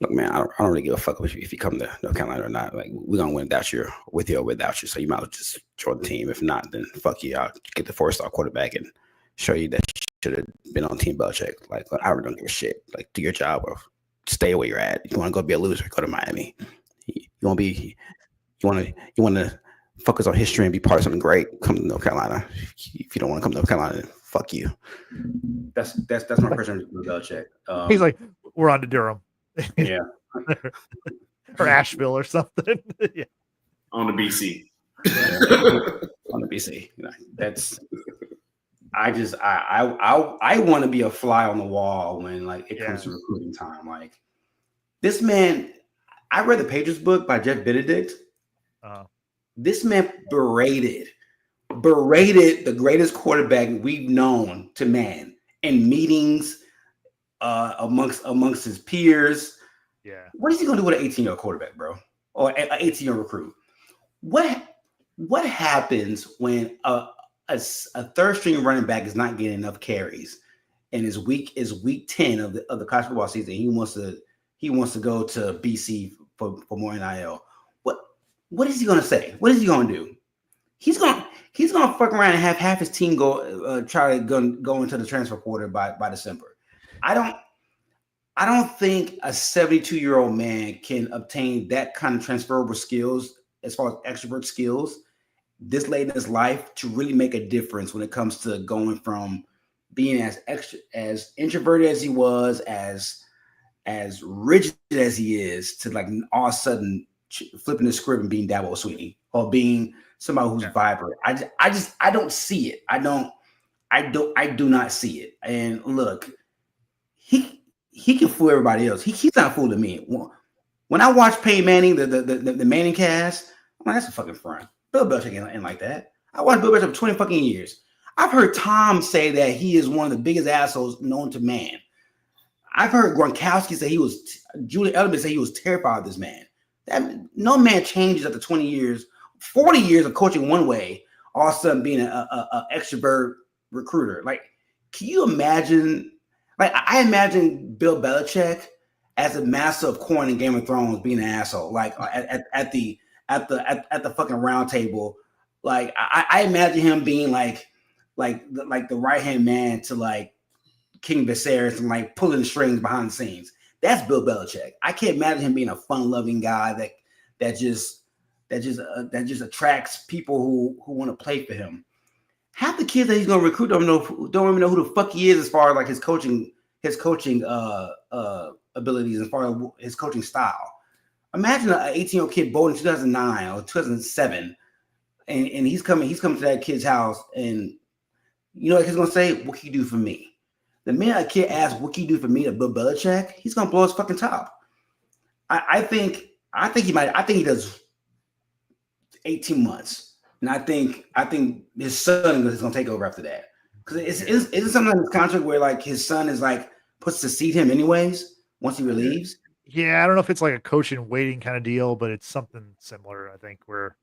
Look, man, I don't really give a fuck if you come to North Carolina or not. Like, we're gonna win without you, with you or without you. So you might as well just join the team. If not, then fuck you. I'll get the 4-star quarterback and show you that you should have been on Team Belichick. Like, I really don't give a shit. Like, do your job or stay where you're at. You want to go be a loser, go to Miami. You want to focus on history and be part of something great, come to North Carolina. If you don't want to come to North Carolina, then fuck you. That's my impression of Belichick. He's like, we're on to Durham. Yeah. Or Asheville or something. Yeah. On the BC. Yeah. On the BC. That's I want to be a fly on the wall when it comes to recruiting time. Like, this man, I read the Patriots book by Jeff Benedict. This man berated berated the greatest quarterback we've known to man in meetings amongst his peers. Yeah. What is he going to do with an 18-year-old quarterback, bro? Or an 18-year-old recruit? What happens when a third string running back is not getting enough carries and is week 10 of the college football season? He wants to go to BC for more NIL. What is he going to say? What is he going to do? He's going to fuck around and have half his team try to go into the transfer portal by December. I don't think a 72-year-old man can obtain that kind of transferable skills as far as extrovert skills this late in his life to really make a difference when it comes to going from being as introverted as he was, as rigid as he is, to like all of a sudden flipping the script and being Dabo Swinney or being somebody who's vibrant. I don't see it. I do not see it. And look, he can fool everybody else. He's not fooling me. When I watch Peyton Manning, the Manning cast, I'm like, that's a fucking front. Bill Belichick ain't like that. I watched Bill Belichick for 20 fucking years. I've heard Tom say that he is one of the biggest assholes known to man. I've heard Gronkowski say Julian Edelman say he was terrified of this man. That no man changes after 20 years, 40 years of coaching one way, all of a sudden being an extrovert recruiter. Like, can you imagine? Like, I imagine Bill Belichick as a master of corn in Game of Thrones being an asshole. Like at the fucking round table. Like I imagine him being like the right hand man to like King Viserys and like pulling the strings behind the scenes. That's Bill Belichick. I can't imagine him being a fun loving guy that just attracts people who want to play for him. Half the kids that he's going to recruit don't even know who the fuck he is as far as like his coaching abilities, as far as his coaching style. Imagine an 18-year-old kid born in 2009 or 2007, and he's coming to that kid's house, and you know what he's going to say? What can you do for me? The minute a kid asks, what can you do for me to Bill Belichick, he's going to blow his fucking top. I think he does 18 months. And I think his son is going to take over after that. Because isn't something in his contract where like his son is like puts to seat him anyways once he relieves? Yeah, I don't know if it's like a coach and waiting kind of deal, but it's something similar. I think where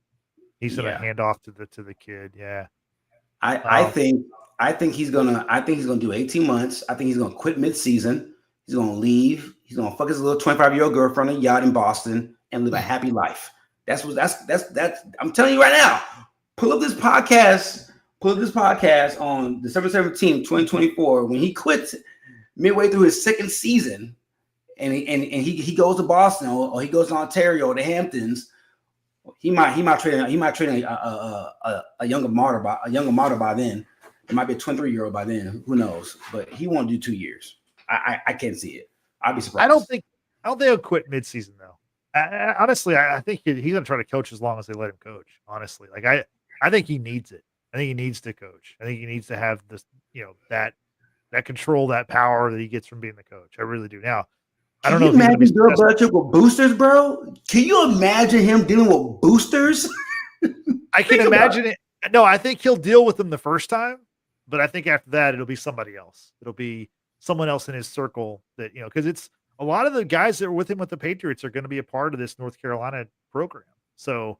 he's going to hand off to the kid. Yeah, I think he's gonna do 18 months. I think he's gonna quit mid-season. He's gonna leave. He's gonna fuck his little 25-year-old girlfriend on a yacht in Boston and live a happy life. That's I'm telling you right now. Pull up this podcast on December 17th, 2024, when he quits midway through his second season, and he goes to Boston or he goes to Ontario or the Hamptons. He might train a younger martyr by then. It might be a 23-year-old by then. Who knows? But he won't do 2 years. I can't see it. I'd be surprised. I don't think he'll quit midseason though. Honestly, I think he's going to try to coach as long as they let him coach. Honestly, like I think he needs it. I think he needs to coach. I think he needs to have this, that control, that power that he gets from being the coach. I really do. Now, I don't know. Can you imagine Bill Belichick with boosters, bro? Can you imagine him dealing with boosters? I can imagine it. No, I think he'll deal with them the first time, but I think after that, it'll be somebody else. It'll be someone else in his circle that, because it's a lot of the guys that were with him with the Patriots are going to be a part of this North Carolina program. So,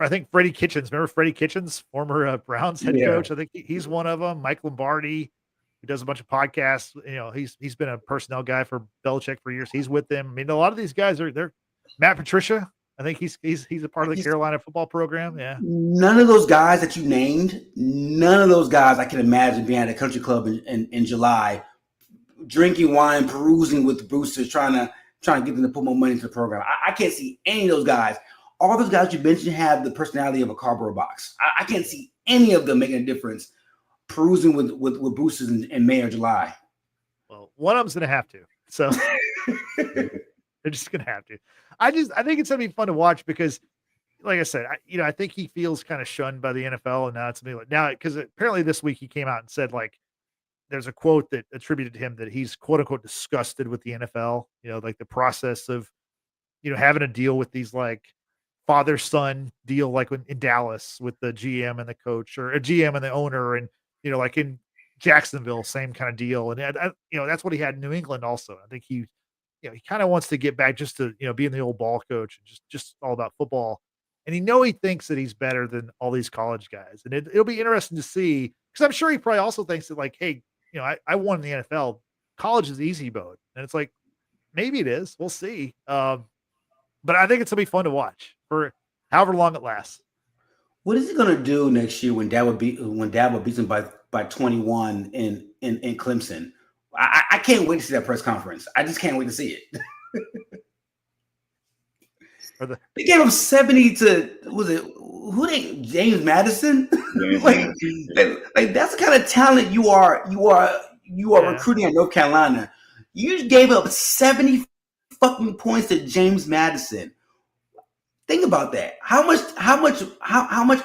I think Freddie Kitchens, remember Freddie Kitchens, former Browns head coach? I think he's one of them. Mike Lombardi, who does a bunch of podcasts. He's been a personnel guy for Belichick for years. He's with them. I mean, a lot of these guys they're Matt Patricia. I think he's a part of the Carolina football program. Yeah. None of those guys that you named, none of those guys I can imagine being at a country club in July, drinking wine, perusing with the boosters, trying to get them to put more money into the program. I can't see any of those guys. All those guys you mentioned have the personality of a cardboard box. I can't see any of them making a difference perusing with boosters in May or July. Well, one of them's going to have to. So they're just going to have to. I think it's going to be fun to watch because, like I said, I think he feels kind of shunned by the NFL, and now it's because apparently this week he came out and said like there's a quote that attributed to him that he's quote unquote disgusted with the NFL. Like the process of having to deal with these like father-son deal, like in Dallas with the GM and the coach, or a GM and the owner, and like in Jacksonville, same kind of deal. And that's what he had in New England also. I think he kind of wants to get back just to being the old ball coach and just all about football. And he thinks that he's better than all these college guys, and it'll be interesting to see, because I'm sure he probably also thinks that, like, hey, I won in the NFL. College is easy mode, and it's like, maybe it is. We'll see. But I think it's gonna be fun to watch for however long it lasts. What is he gonna do next year when Dabo beats him by 21 in Clemson? I can't wait to see that press conference. I just can't wait to see it. They gave him 70 to James Madison? like that's the kind of talent you are recruiting at North Carolina. You just gave up 70 fucking points to James Madison. Think about that. How much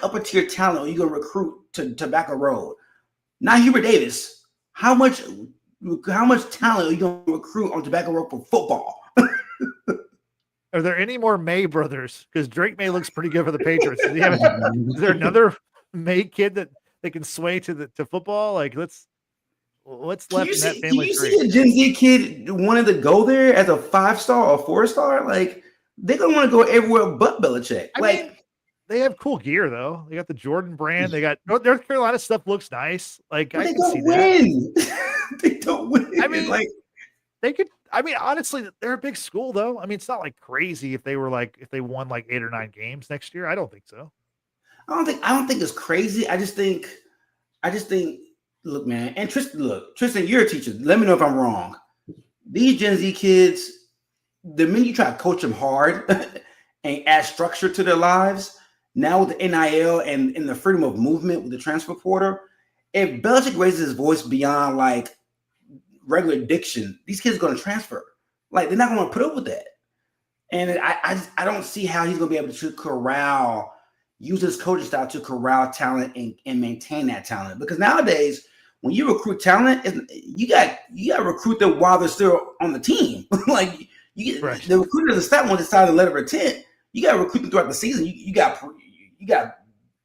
upper tier talent are you gonna recruit to Tobacco Road? Not Hubert Davis. How much talent are you gonna recruit on Tobacco Road for football? Are there any more May brothers? Because Drake May looks pretty good for the Patriots. Is there another May kid that they can sway to football? Like, what's left in that family tree? See a Gen Z kid wanted to go there as a 5-star or 4-star? Like, they're gonna want to go everywhere but Belichick. I mean, they have cool gear though. They got the Jordan brand. They got North Carolina stuff looks nice. Like, I can see that. They don't win. I mean, like, they could. I mean, honestly, they're a big school though. I mean, it's not like crazy if they won like 8 or 9 games next year. I don't think so. I don't think it's crazy. I just think. Look, man, and Tristan, you're a teacher. Let me know if I'm wrong. These Gen Z kids, the minute you try to coach them hard and add structure to their lives, now with the NIL and the freedom of movement with the transfer portal, if Belichick raises his voice beyond like regular diction, these kids are going to transfer. Like, they're not going to put up with that. And I don't see how he's going to be able to use his coaching style to corral talent and maintain that talent. Because nowadays, when you recruit talent, you got to recruit them while they're still on the team. Like, the recruiter doesn't stop when they sign a letter of intent. You got to recruit them throughout the season. You got to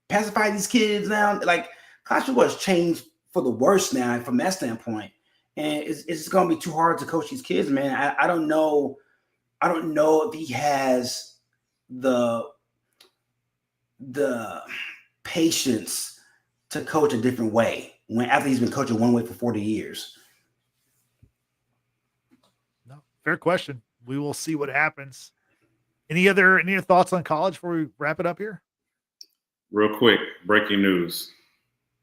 pacify these kids now. Like, college football has changed for the worse now from that standpoint. And it's going to be too hard to coach these kids, man. I don't know if he has the patience to coach a different way after he's been coaching one way for 40 years. No, fair question. We will see what happens. Any other thoughts on college before we wrap it up here? Real quick, breaking news.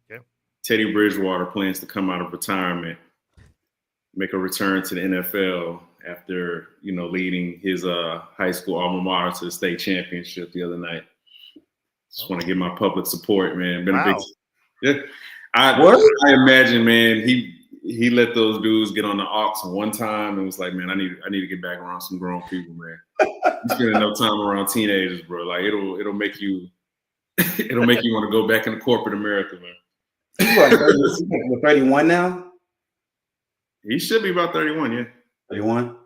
Okay. Teddy Bridgewater plans to come out of retirement, make a return to the NFL after, leading his high school alma mater to the state championship the other night. Just want to give my public support, man. Been a big. I imagine, man, he let those dudes get on the aux one time and was like, man, I need to get back around some grown people, man. You spend enough time around teenagers, bro. Like, it'll make you want to go back into corporate America, man. He's what, 31 now? He should be about 31, yeah. 31.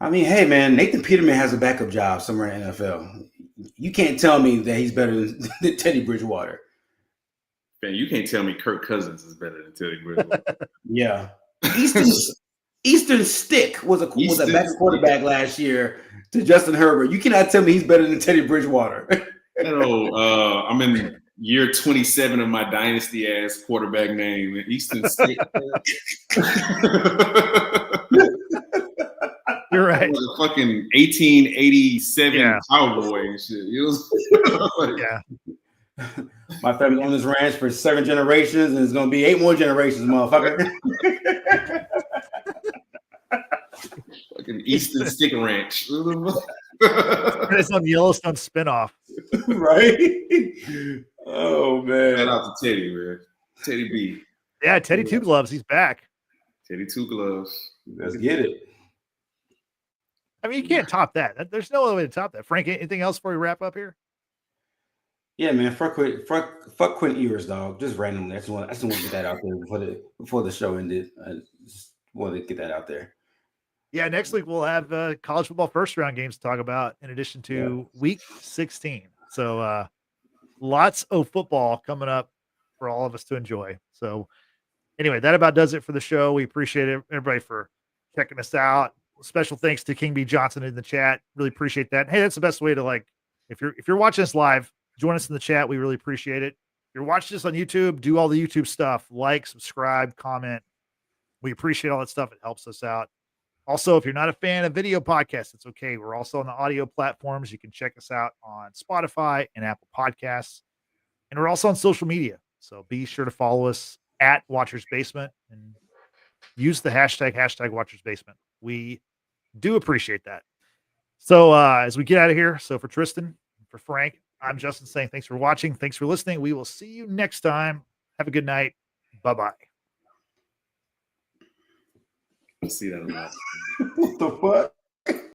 I mean, hey, man, Nathan Peterman has a backup job somewhere in the NFL. You can't tell me that he's better than Teddy Bridgewater. Man, you can't tell me Kirk Cousins is better than Teddy Bridgewater. Yeah. Eastern Stick was a backup quarterback last year to Justin Herbert. You cannot tell me he's better than Teddy Bridgewater. I'm in year 27 of my dynasty-ass quarterback name, Eastern Stick. You're right. It was a fucking 1887 cowboy and shit. It was yeah. My family's on this ranch for 7 generations, and it's going to be 8 more generations, motherfucker. Fucking Eastern Stick Ranch. It's on Yellowstone spinoff. Right? Oh, man. Shout out to Teddy, man. Teddy B. Yeah, Teddy Two Gloves. He's back. Teddy Two Gloves. Let's get it. I mean, you can't top that. There's no other way to top that. Frank, anything else before we wrap up here? Yeah, man. Fuck Quinn Ewers, dog. Just randomly. I just want to get that out there before the show ended. I just wanted to get that out there. Yeah, next week we'll have college football first round games to talk about in addition to week 16. So lots of football coming up for all of us to enjoy. So anyway, that about does it for the show. We appreciate everybody for checking us out. Special thanks to King B Johnson in the chat. Really appreciate that. Hey, that's the best way to, like, if you're watching us live, join us in the chat. We really appreciate it. If you're watching this on YouTube, do all the YouTube stuff. Like, subscribe, comment. We appreciate all that stuff. It helps us out. Also, if you're not a fan of video podcasts, it's okay. We're also on the audio platforms. You can check us out on Spotify and Apple Podcasts. And we're also on social media. So be sure to follow us at Watchers Basement and use the hashtag Watchers Basement. We do appreciate that. So as we get out of here, so for Tristan, for Frank, I'm Justin saying thanks for watching. Thanks for listening. We will see you next time. Have a good night. Bye-bye. I see that a lot. What the fuck?